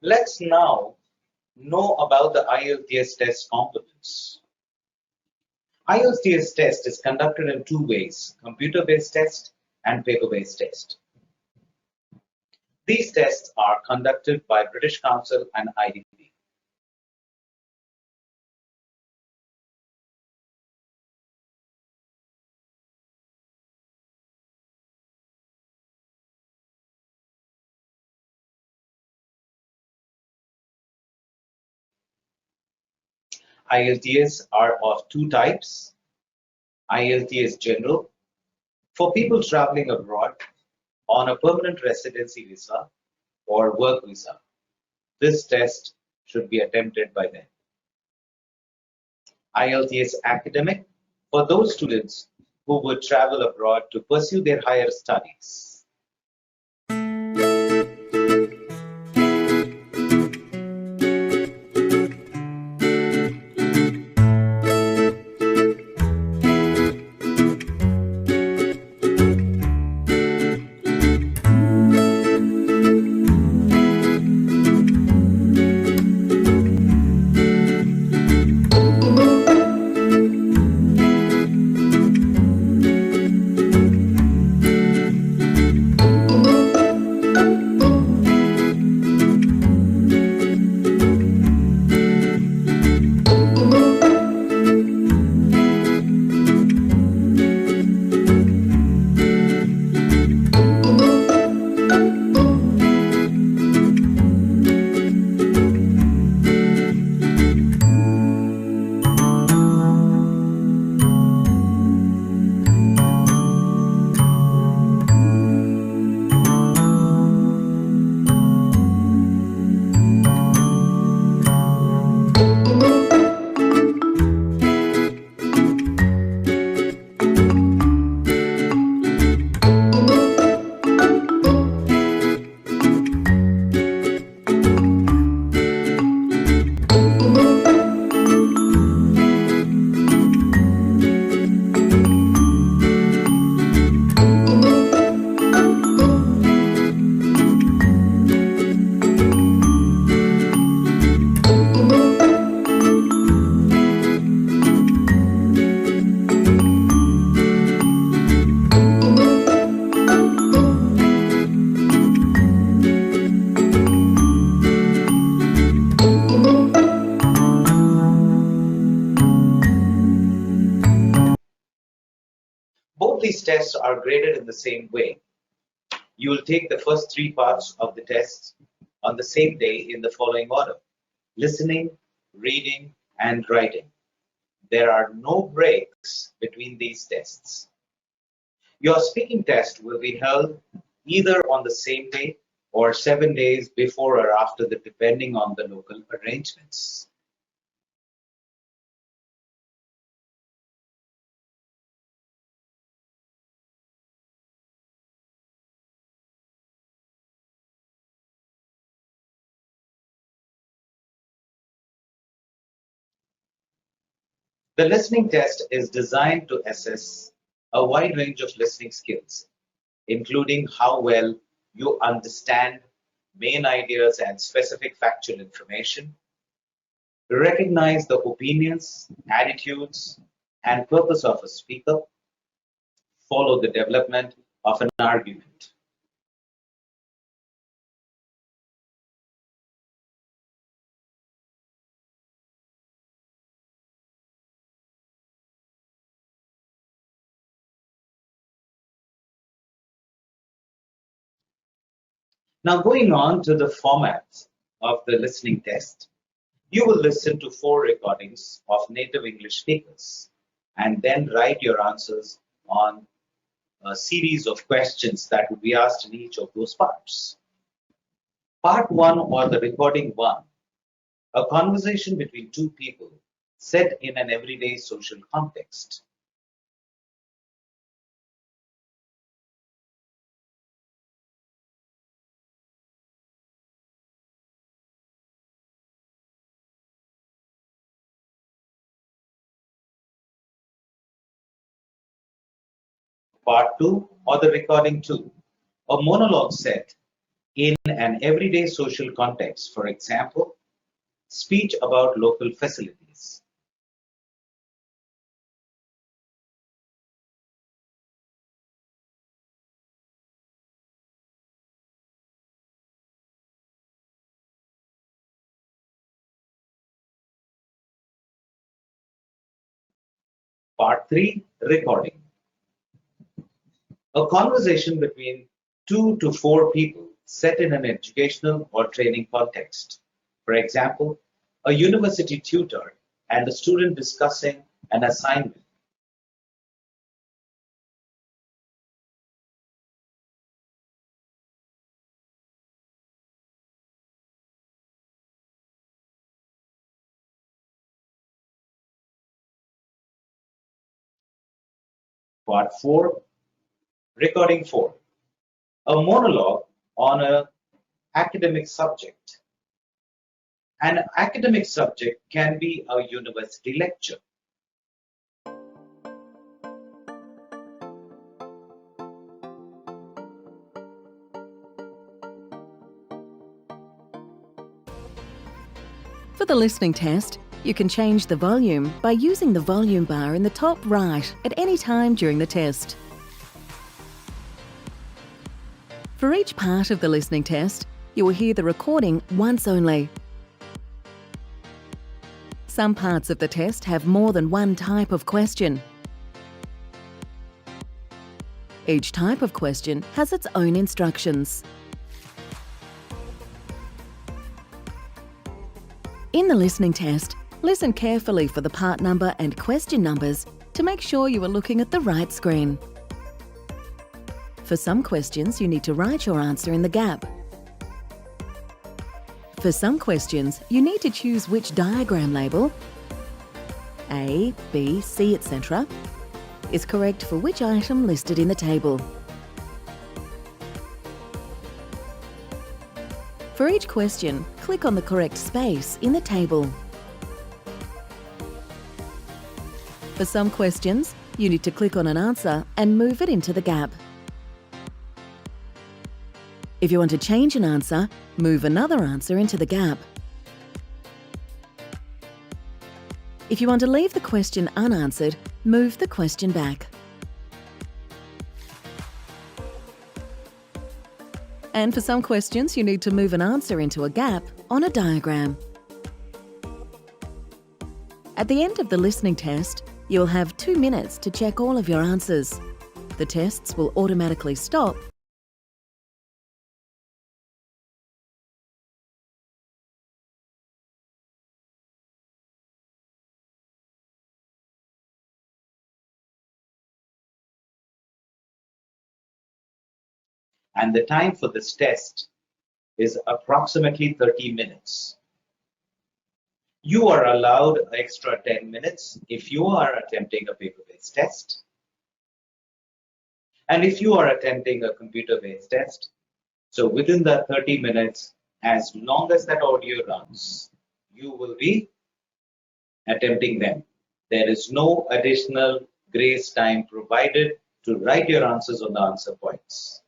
Let's now know about the IELTS test components. IELTS test is conducted in 2 ways, computer-based test and paper-based test. These tests are conducted by British Council and IDP. IELTS are of 2 types. IELTS General for people traveling abroad on a permanent residency visa or work visa. This test should be attempted by them. IELTS Academic for those students who would travel abroad to pursue their higher studies. Both these tests are graded in the same way. You will take the first three parts of the tests on the same day in the following order: listening, reading, and writing. There are no breaks between these tests. Your speaking test will be held either on the same day or 7 days before or after, depending on the local arrangements. The listening test is designed to assess a wide range of listening skills, including how well you understand main ideas and specific factual information, recognize the opinions, attitudes, and purpose of a speaker, follow the development of an argument. Now, going on to the format of the listening test, you will listen to 4 recordings of native English speakers and then write your answers on a series of questions that will be asked in each of those parts. Part 1, or the recording 1, a conversation between two people set in an everyday social context. Part 2, or the recording 2, a monologue set in an everyday social context. For example, speech about local facilities. Part 3, recording. A conversation between 2 to 4 people set in an educational or training context. For example, a university tutor and a student discussing an assignment. Part 4, recording 4, a monologue on an academic subject. An academic subject can be a university lecture. For the listening test, you can change the volume by using the volume bar in the top right at any time during the test. For each part of the listening test, you will hear the recording once only. Some parts of the test have more than one type of question. Each type of question has its own instructions. In the listening test, listen carefully for the part number and question numbers to make sure you are looking at the right screen. For some questions, you need to write your answer in the gap. For some questions, you need to choose which diagram label, A, B, C, etc., is correct for which item listed in the table. For each question, click on the correct space in the table. For some questions, you need to click on an answer and move it into the gap. If you want to change an answer, move another answer into the gap. If you want to leave the question unanswered, move the question back. And for some questions, you need to move an answer into a gap on a diagram. At the end of the listening test, you'll have 2 minutes to check all of your answers. The tests will automatically stop and the time for this test is approximately 30 minutes. You are allowed extra 10 minutes if you are attempting a paper-based test. And if you are attempting a computer-based test, so within that 30 minutes, as long as that audio runs, you will be attempting them. There is no additional grace time provided to write your answers on the answer points.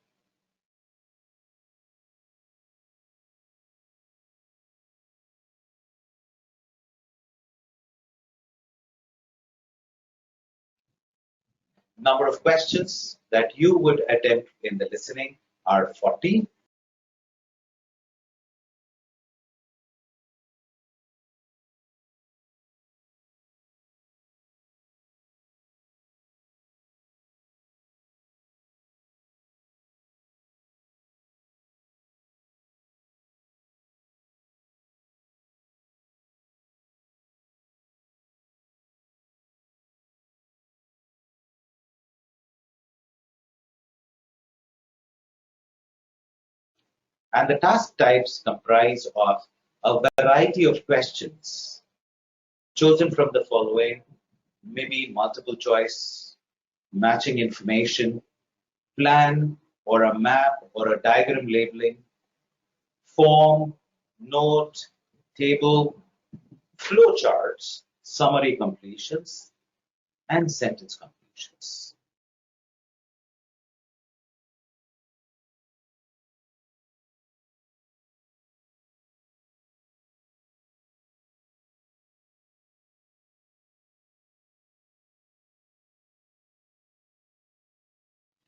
Number of questions that you would attempt in the listening are 40. And the task types comprise of a variety of questions chosen from the following, maybe multiple choice, matching information, plan or a map or a diagram labeling, form, note, table, flowcharts, summary completions, and sentence completions.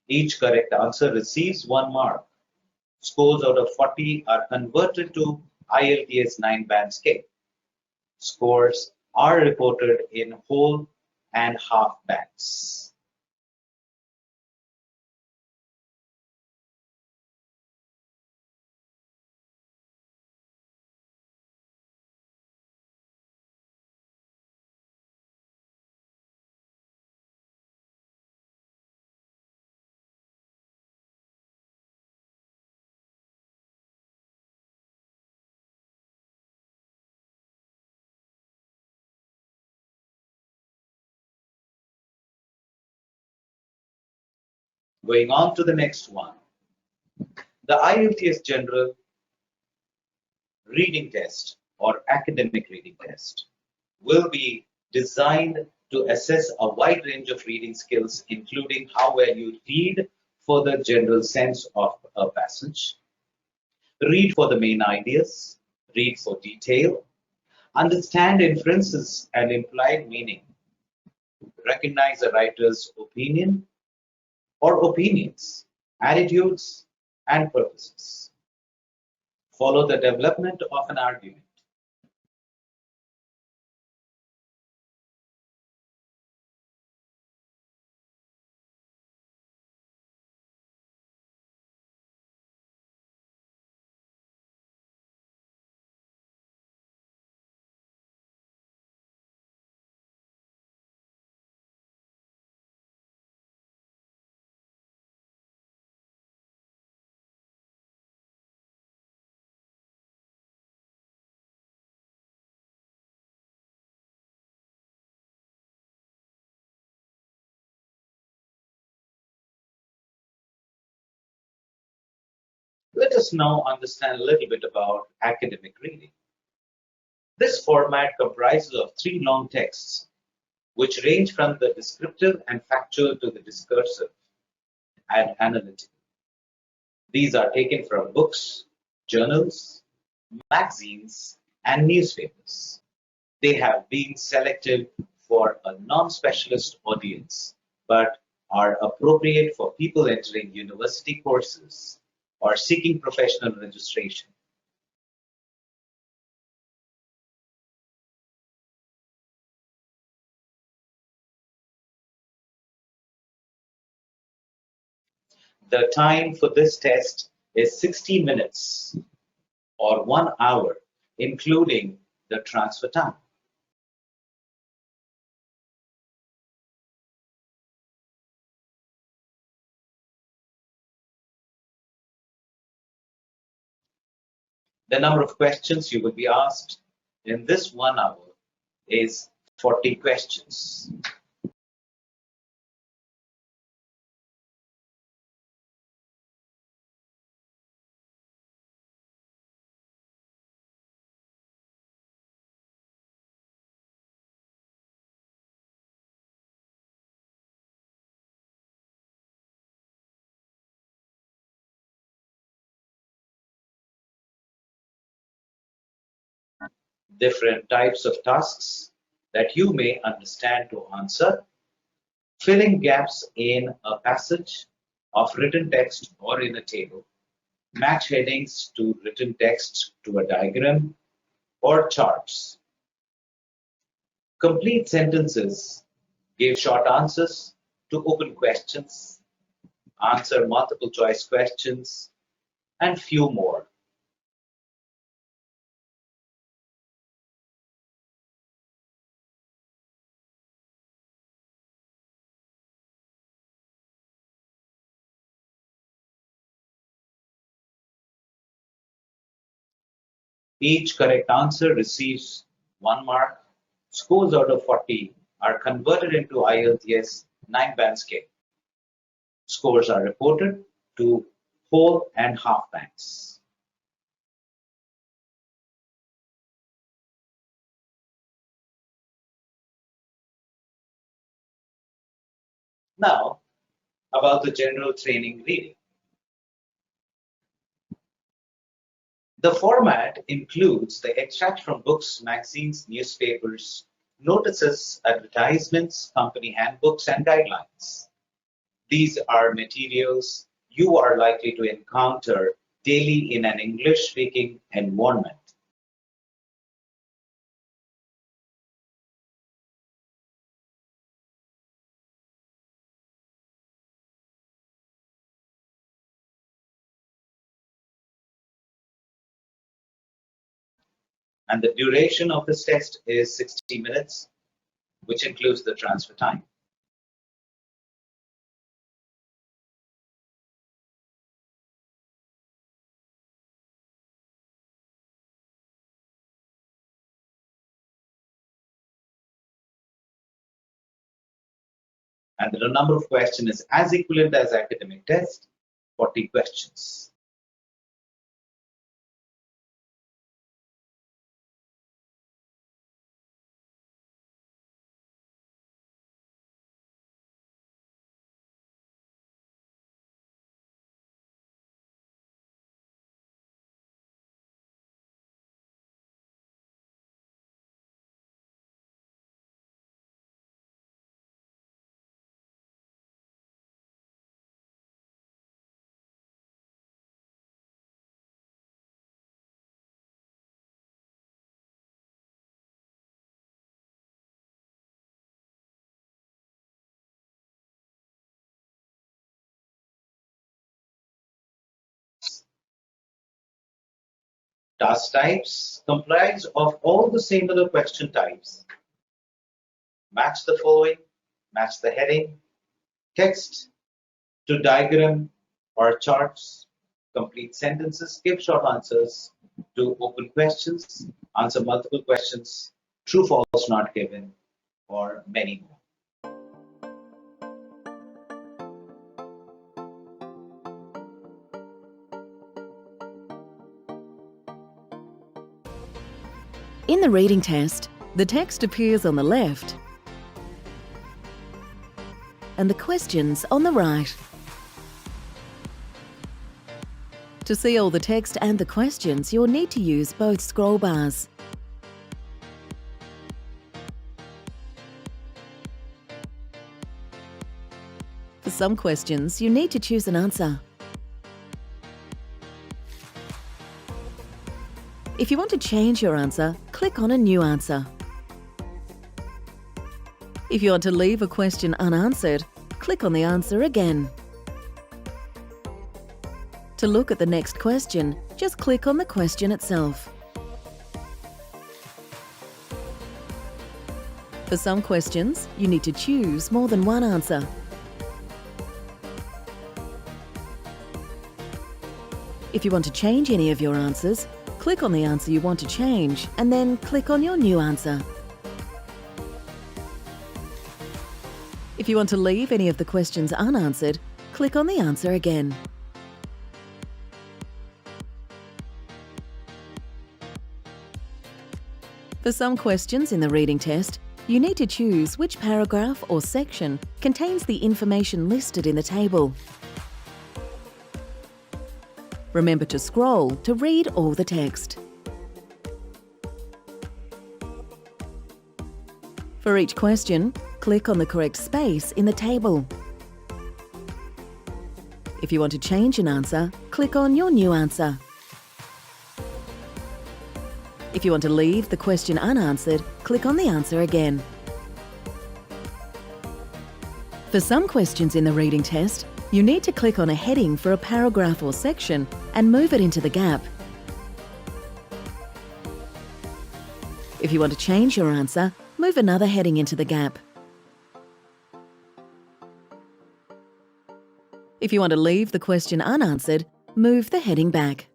Each correct answer receives 1 mark. Scores out of 40 are converted to IELTS 9-band scale. Scores are reported in whole and half bands. Going on to the next one. The IELTS General Reading Test or Academic Reading Test will be designed to assess a wide range of reading skills, including how well you read for the general sense of a passage, read for the main ideas, read for detail, understand inferences and implied meaning, recognize a writer's opinion or opinions, attitudes, and purposes. Follow the development of an argument. Let us now understand a little bit about academic reading. This format comprises of 3 long texts, which range from the descriptive and factual to the discursive and analytical. These are taken from books, journals, magazines, and newspapers. They have been selected for a non-specialist audience, but are appropriate for people entering university courses or seeking professional registration. The time for this test is 60 minutes or 1 hour, including the transfer time. The number of questions you will be asked in this 1 hour is 40 questions. Different types of tasks that you may understand to answer: filling gaps in a passage of written text or in a table, match headings to written text to a diagram or charts, complete sentences, give short answers to open questions, answer multiple choice questions, and few more. Each correct answer receives 1 mark. Scores out of 40 are converted into IELTS 9-band scale. Scores are reported to whole and half bands. Now, about the general training reading. The format includes the extract from books, magazines, newspapers, notices, advertisements, company handbooks, and guidelines. These are materials you are likely to encounter daily in an English-speaking environment. And the duration of this test is 60 minutes, which includes the transfer time. And the number of questions is as equivalent as academic test, 40 questions. Task types comprise of all the similar question types. Match the following, match the heading, text to diagram or charts, complete sentences, give short answers to open questions, answer multiple questions, true, false, not given, or many more. In the reading test, the text appears on the left and the questions on the right. To see all the text and the questions, you'll need to use both scroll bars. For some questions, you need to choose an answer. If you want to change your answer, click on a new answer. If you want to leave a question unanswered, click on the answer again. To look at the next question, just click on the question itself. For some questions, you need to choose more than one answer. If you want to change any of your answers, click on the answer you want to change and then click on your new answer. If you want to leave any of the questions unanswered, click on the answer again. For some questions in the reading test, you need to choose which paragraph or section contains the information listed in the table. Remember to scroll to read all the text. For each question, click on the correct space in the table. If you want to change an answer, click on your new answer. If you want to leave the question unanswered, click on the answer again. For some questions in the reading test, you need to click on a heading for a paragraph or section and move it into the gap. If you want to change your answer, move another heading into the gap. If you want to leave the question unanswered, move the heading back.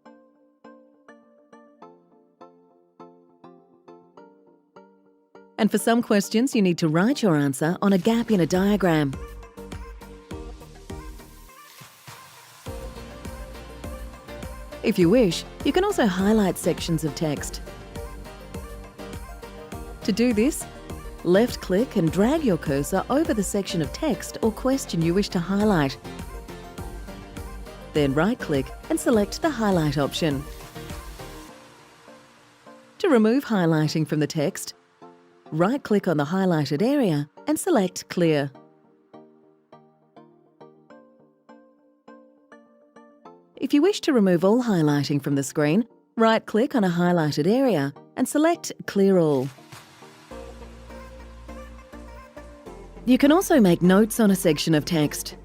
And for some questions, you need to write your answer on a gap in a diagram. If you wish, you can also highlight sections of text. To do this, left-click and drag your cursor over the section of text or question you wish to highlight. Then right-click and select the highlight option. To remove highlighting from the text, right-click on the highlighted area and select Clear. If you wish to remove all highlighting from the screen, right-click on a highlighted area and select Clear All. You can also make notes on a section of text.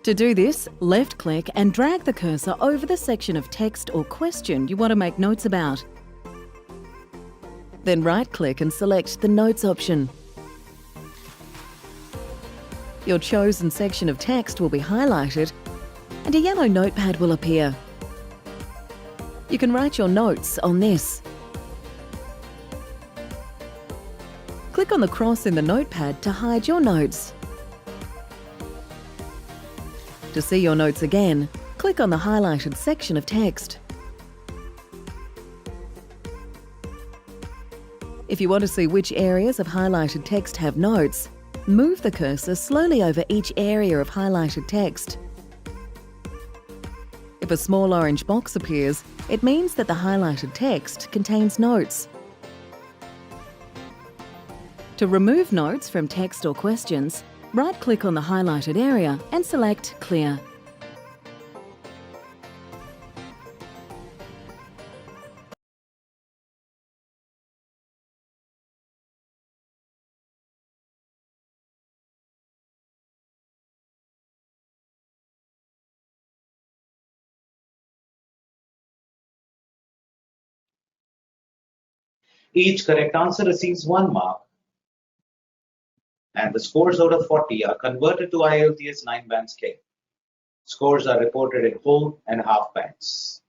To do this, left-click and drag the cursor over the section of text or question you want to make notes about. Then right-click and select the Notes option. Your chosen section of text will be highlighted and a yellow notepad will appear. You can write your notes on this. Click on the cross in the notepad to hide your notes. To see your notes again, click on the highlighted section of text. If you want to see which areas of highlighted text have notes, move the cursor slowly over each area of highlighted text. If a small orange box appears, it means that the highlighted text contains notes. To remove notes from text or questions, right-click on the highlighted area and select Clear. Each correct answer receives 1 mark, and the scores out of 40 are converted to IELTS 9-band scale. Scores are reported in whole and half bands.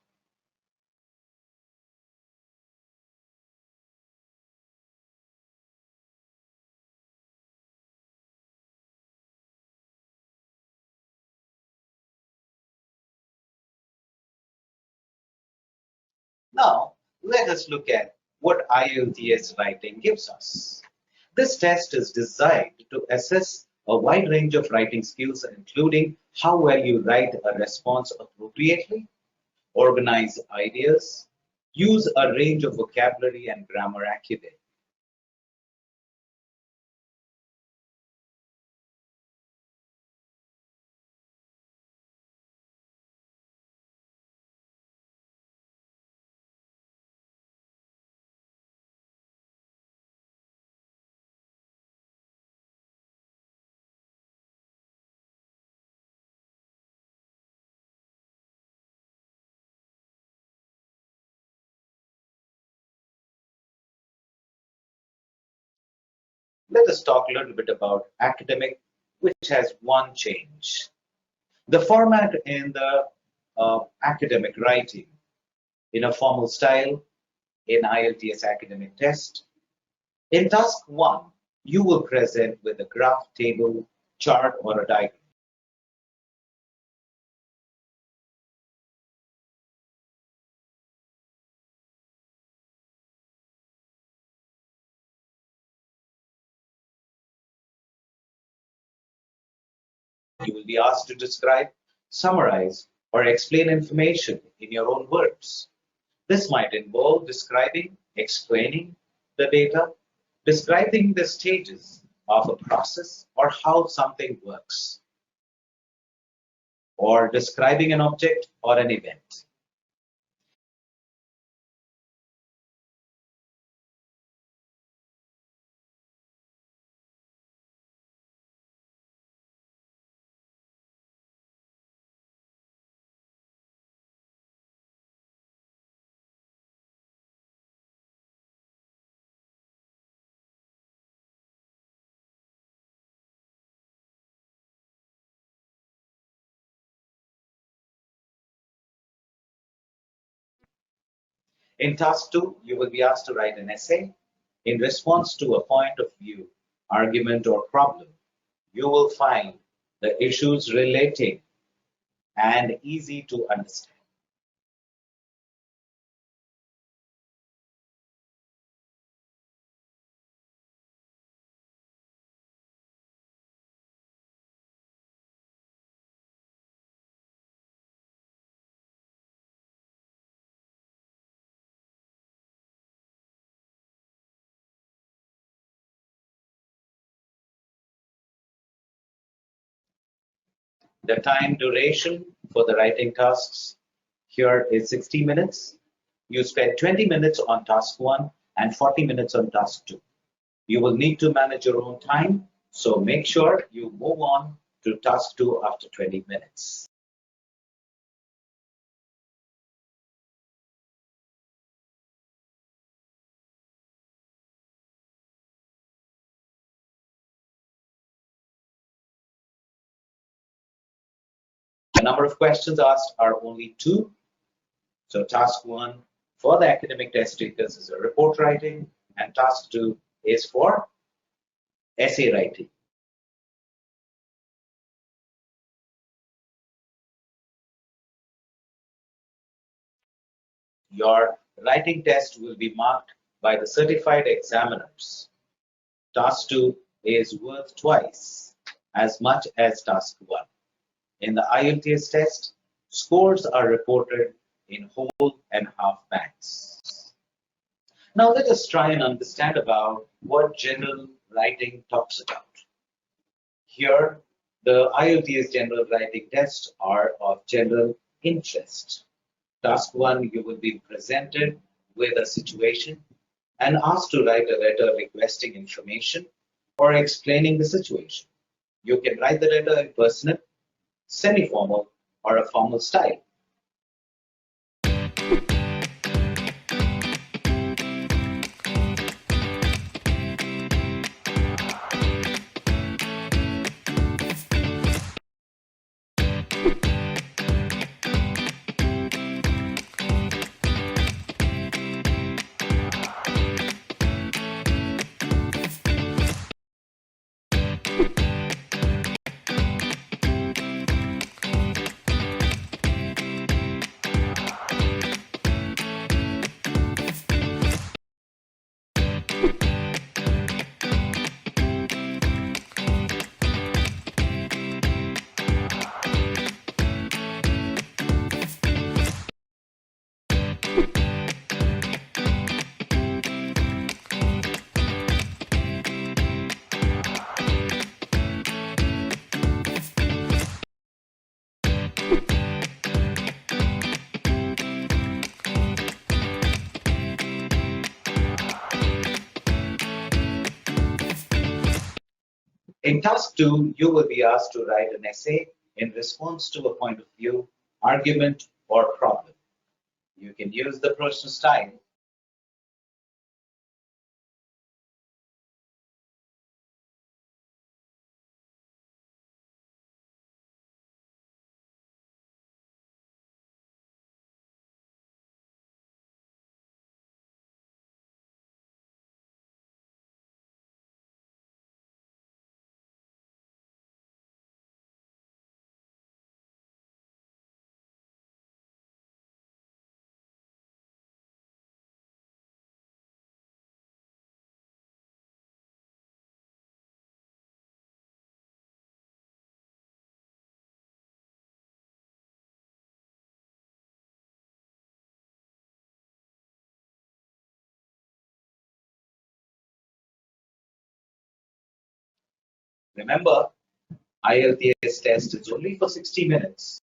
Now, let us look at what IELTS writing gives us. This test is designed to assess a wide range of writing skills, including how well you write a response appropriately, organize ideas, use a range of vocabulary and grammar accurately. let us talk a little bit about academic, which has one change. The format in the academic writing in a formal style in IELTS academic test. In task 1, you will present with a graph, table, chart, or a diagram. You will be asked to describe, summarize, or explain information in your own words. This might involve describing, explaining the data, describing the stages of a process or how something works, or describing an object or an event. In task 2, you will be asked to write an essay in response to a point of view, argument, or problem. You will find the issues relating and easy to understand. The time duration for the writing tasks here is 60 minutes. You spend 20 minutes on task 1 and 40 minutes on task 2. You will need to manage your own time, so make sure you move on to task 2 after 20 minutes. The number of questions asked are only 2. So task 1 for the academic test takers is a report writing, and task 2 is for essay writing. Your writing test will be marked by the certified examiners. Task 2 is worth twice as much as task 1. In the IELTS test, scores are reported in whole and half bands. Now let us try and understand about what general writing talks about. Here, the IELTS general writing tests are of general interest. Task 1, you will be presented with a situation and asked to write a letter requesting information or explaining the situation. You can write the letter in personal, semi-formal, or a formal style. In task 2, you will be asked to write an essay in response to a point of view, argument, or problem. You can use the personal style Remember, IELTS test is only for 60 minutes.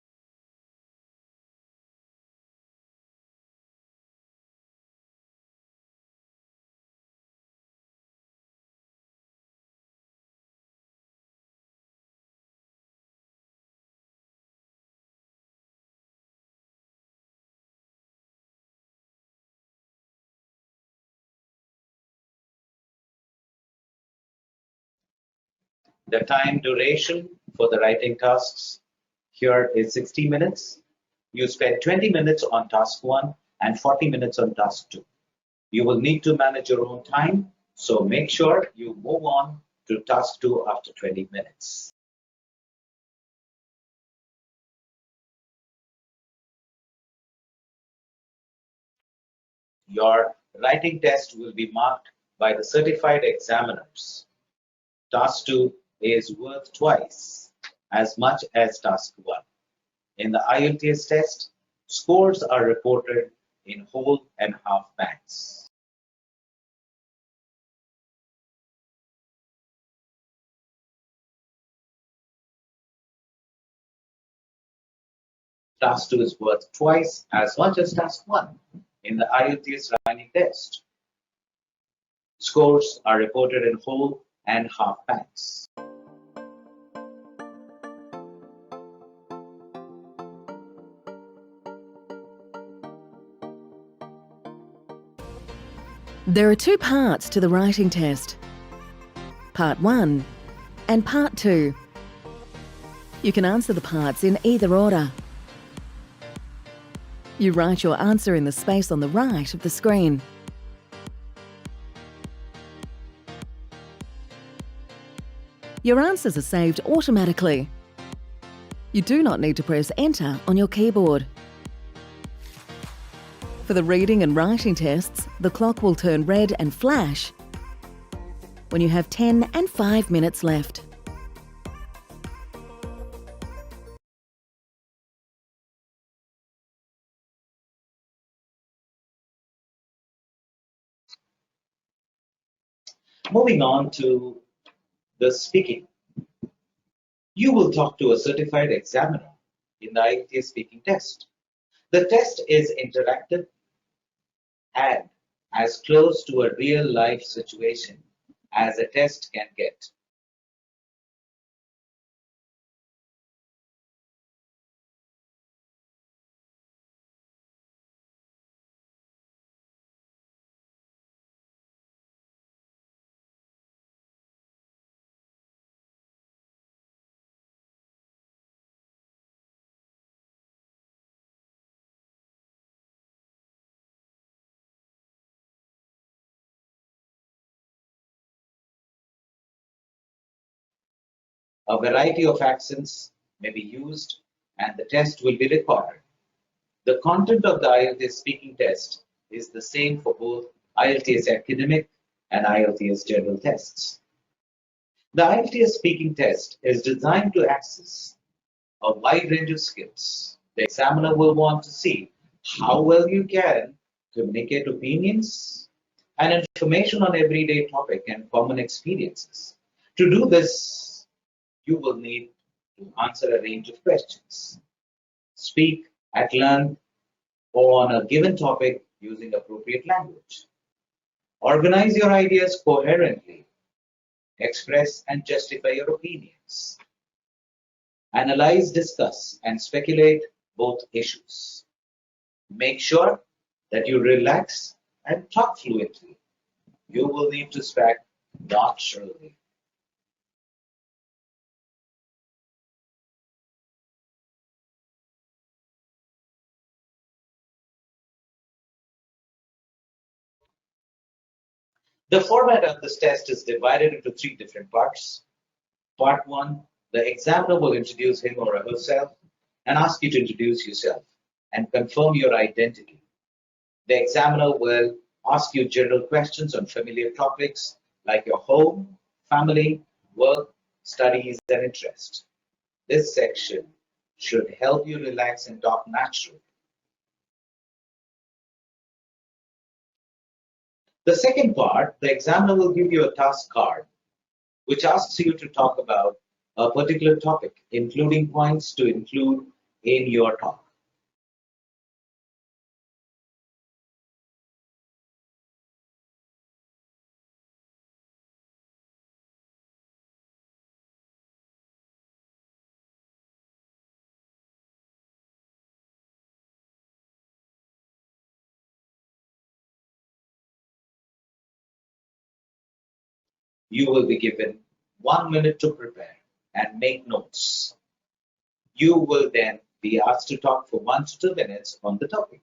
The time duration for the writing tasks here is 60 minutes. You spend 20 minutes on task 1 and 40 minutes on task 2. You will need to manage your own time, so make sure you move on to task 2 after 20 minutes. Your writing test will be marked by the certified examiners. Task 2 is worth twice as much as task 1. In the IELTS test, scores are reported in whole and half bands. Task 2 is worth twice as much as task 1 in the IELTS writing test. Scores are reported in whole and half bands. There are two parts to the writing test. Part 1 and Part 2. You can answer the parts in either order. You write your answer in the space on the right of the screen. Your answers are saved automatically. You do not need to press Enter on your keyboard. For the reading and writing tests, the clock will turn red and flash when you have 10 and 5 minutes left. Moving on to the speaking. You will talk to a certified examiner in the IELTS speaking test. The test is interactive and as close to a real life situation as a test can get. A variety of accents may be used and the test will be recorded. The content of the IELTS speaking test is the same for both IELTS academic and IELTS general tests. The IELTS speaking test is designed to access a wide range of skills. The examiner will want to see how well you can communicate opinions and information on everyday topic and common experiences. To do this, you will need to answer a range of questions. Speak at length on a given topic using appropriate language. Organize your ideas coherently. Express and justify your opinions. Analyze, discuss, and speculate both issues. Make sure that you relax and talk fluently. You will need to speak naturally. The format of this test is divided into 3 different parts. Part 1, the examiner will introduce him or herself and ask you to introduce yourself and confirm your identity. The examiner will ask you general questions on familiar topics like your home, family, work, studies, and interests. This section should help you relax and talk naturally. The second part, the examiner will give you a task card, which asks you to talk about a particular topic, including points to include in your talk. You will be given 1 minute to prepare and make notes. You will then be asked to talk for 1 to 2 minutes on the topic.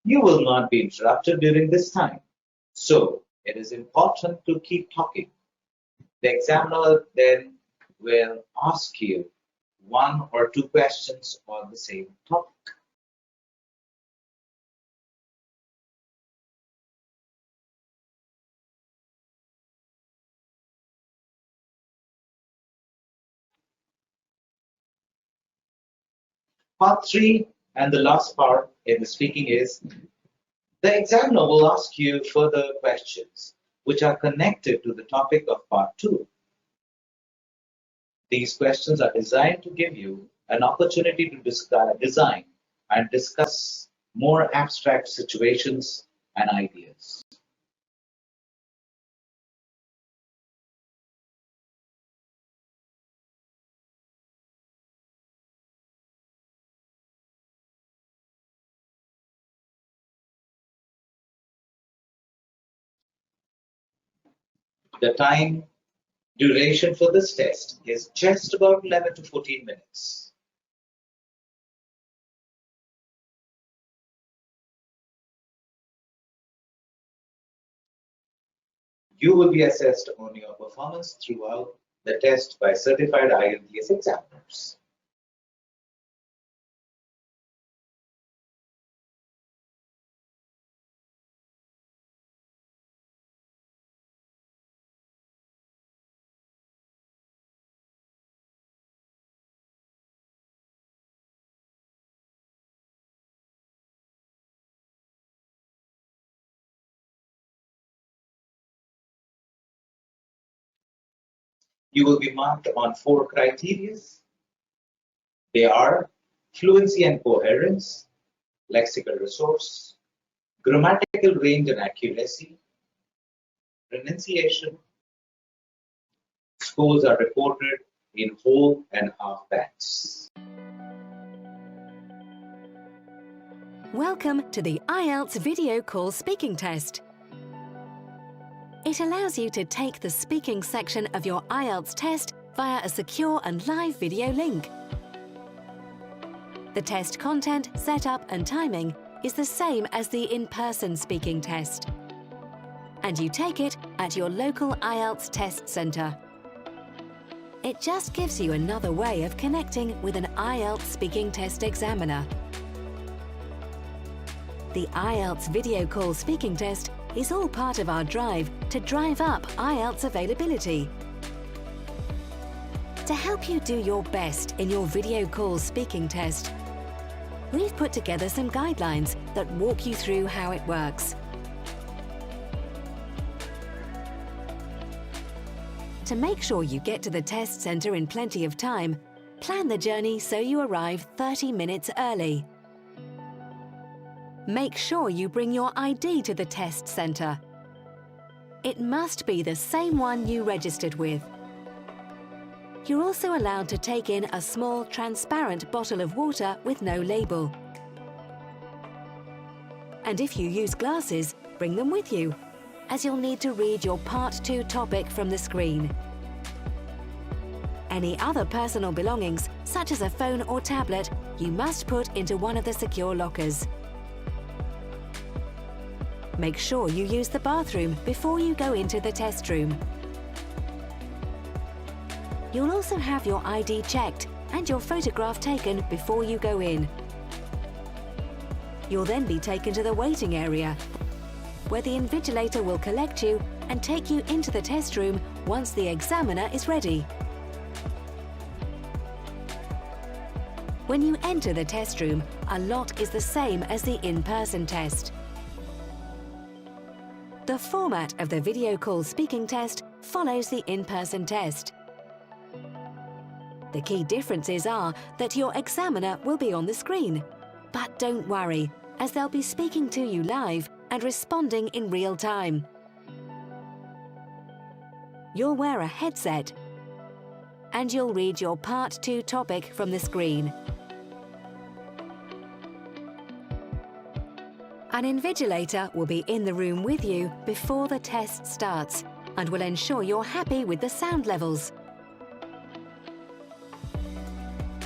You will not be interrupted during this time, so it is important to keep talking. The examiner then will ask you 1 or 2 questions on the same topic. Part 3 and the last part in the speaking is the examiner will ask you further questions which are connected to the topic of part 2. These questions are designed to give you an opportunity to design and discuss more abstract situations and ideas. The time duration for this test is just about 11 to 14 minutes. You will be assessed on your performance throughout the test by certified IELTS examiners. You will be marked on 4 criteria. They are fluency and coherence, lexical resource, grammatical range and accuracy, pronunciation. Scores are reported in whole and half bands. Welcome to the IELTS video call speaking test. It allows you to take the speaking section of your IELTS test via a secure and live video link. The test content, setup and timing is the same as the in-person speaking test. And you take it at your local IELTS test centre. It just gives you another way of connecting with an IELTS speaking test examiner. The IELTS video call speaking test is all part of our drive to drive up IELTS availability. To help you do your best in your video call speaking test, we've put together some guidelines that walk you through how it works. To make sure you get to the test centre in plenty of time, plan the journey so you arrive 30 minutes early. Make sure you bring your ID to the test centre. It must be the same one you registered with. You're also allowed to take in a small transparent bottle of water with no label. And if you use glasses, bring them with you, as you'll need to read your Part 2 topic from the screen. Any other personal belongings, such as a phone or tablet, you must put into one of the secure lockers. Make sure you use the bathroom before you go into the test room. You'll also have your ID checked and your photograph taken before you go in. You'll then be taken to the waiting area, where the invigilator will collect you and take you into the test room once the examiner is ready. When you enter the test room, a lot is the same as the in-person test. The format of the video call speaking test follows the in-person test. The key differences are that your examiner will be on the screen. But don't worry, as they'll be speaking to you live and responding in real time. You'll wear a headset and you'll read your Part 2 topic from the screen. An invigilator will be in the room with you before the test starts and will ensure you're happy with the sound levels.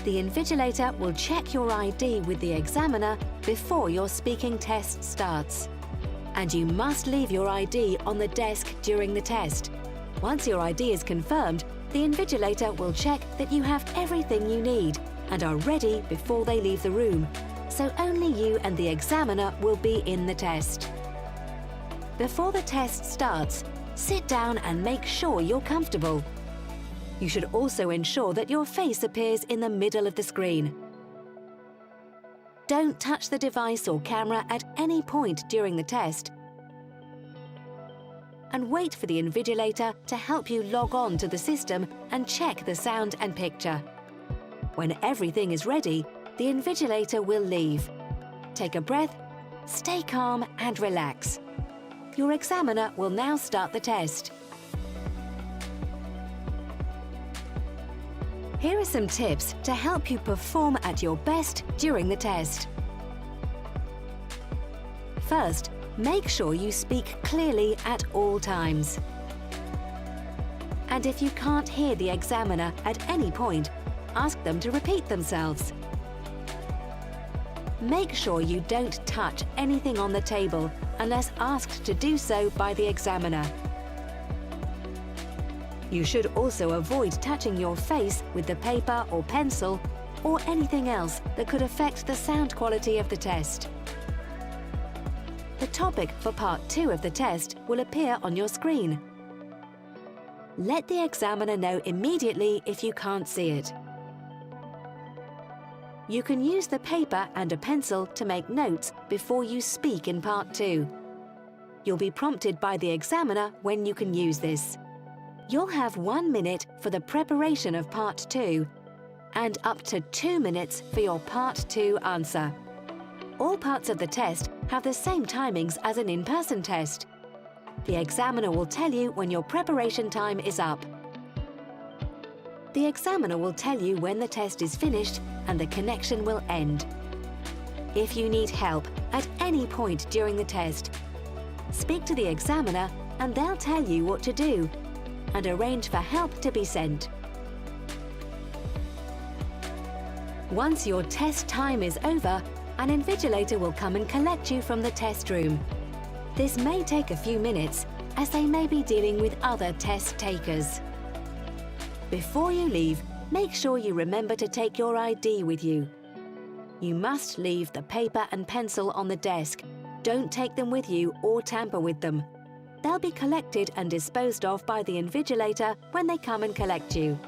The invigilator will check your ID with the examiner before your speaking test starts. And you must leave your ID on the desk during the test. Once your ID is confirmed, the invigilator will check that you have everything you need and are ready before they leave the room, so only you and the examiner will be in the test. Before the test starts, sit down and make sure you're comfortable. You should also ensure that your face appears in the middle of the screen. Don't touch the device or camera at any point during the test, and wait for the invigilator to help you log on to the system and check the sound and picture. When everything is ready, the invigilator will leave. Take a breath, stay calm and relax. Your examiner will now start the test. Here are some tips to help you perform at your best during the test. First, make sure you speak clearly at all times. And if you can't hear the examiner at any point, ask them to repeat themselves. Make sure you don't touch anything on the table unless asked to do so by the examiner. You should also avoid touching your face with the paper or pencil or anything else that could affect the sound quality of the test. The topic for Part 2 of the test will appear on your screen. Let the examiner know immediately if you can't see it. You can use the paper and a pencil to make notes before you speak in Part 2. You'll be prompted by the examiner when you can use this. You'll have 1 minute for the preparation of Part 2 and up to 2 minutes for your Part 2 answer. All parts of the test have the same timings as an in-person test. The examiner will tell you when your preparation time is up. The examiner will tell you when the test is finished and the connection will end. If you need help at any point during the test, speak to the examiner and they'll tell you what to do and arrange for help to be sent. Once your test time is over, an invigilator will come and collect you from the test room. This may take a few minutes, as they may be dealing with other test takers. Before you leave, make sure you remember to take your ID with you. You must leave the paper and pencil on the desk. Don't take them with you or tamper with them. They'll be collected and disposed of by the invigilator when they come and collect you.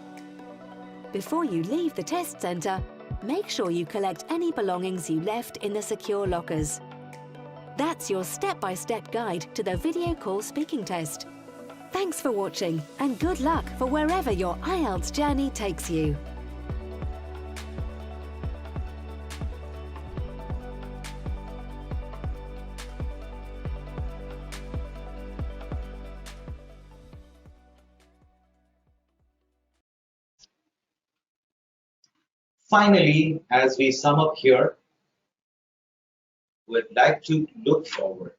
Before you leave the test centre, make sure you collect any belongings you left in the secure lockers. That's your step-by-step guide to the video call speaking test. Thanks for watching and good luck for wherever your IELTS journey takes you. Finally, as we sum up here, we'd like to look forward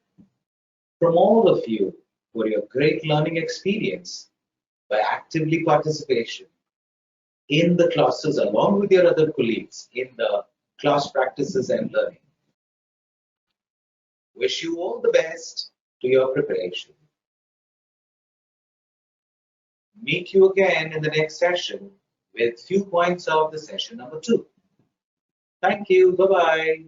from all of you for your great learning experience by actively participation in the classes along with your other colleagues in the class practices and learning. Wish you all the best to your preparation. Meet you again in the next session with few points of the session number 2. Thank you. Bye-bye.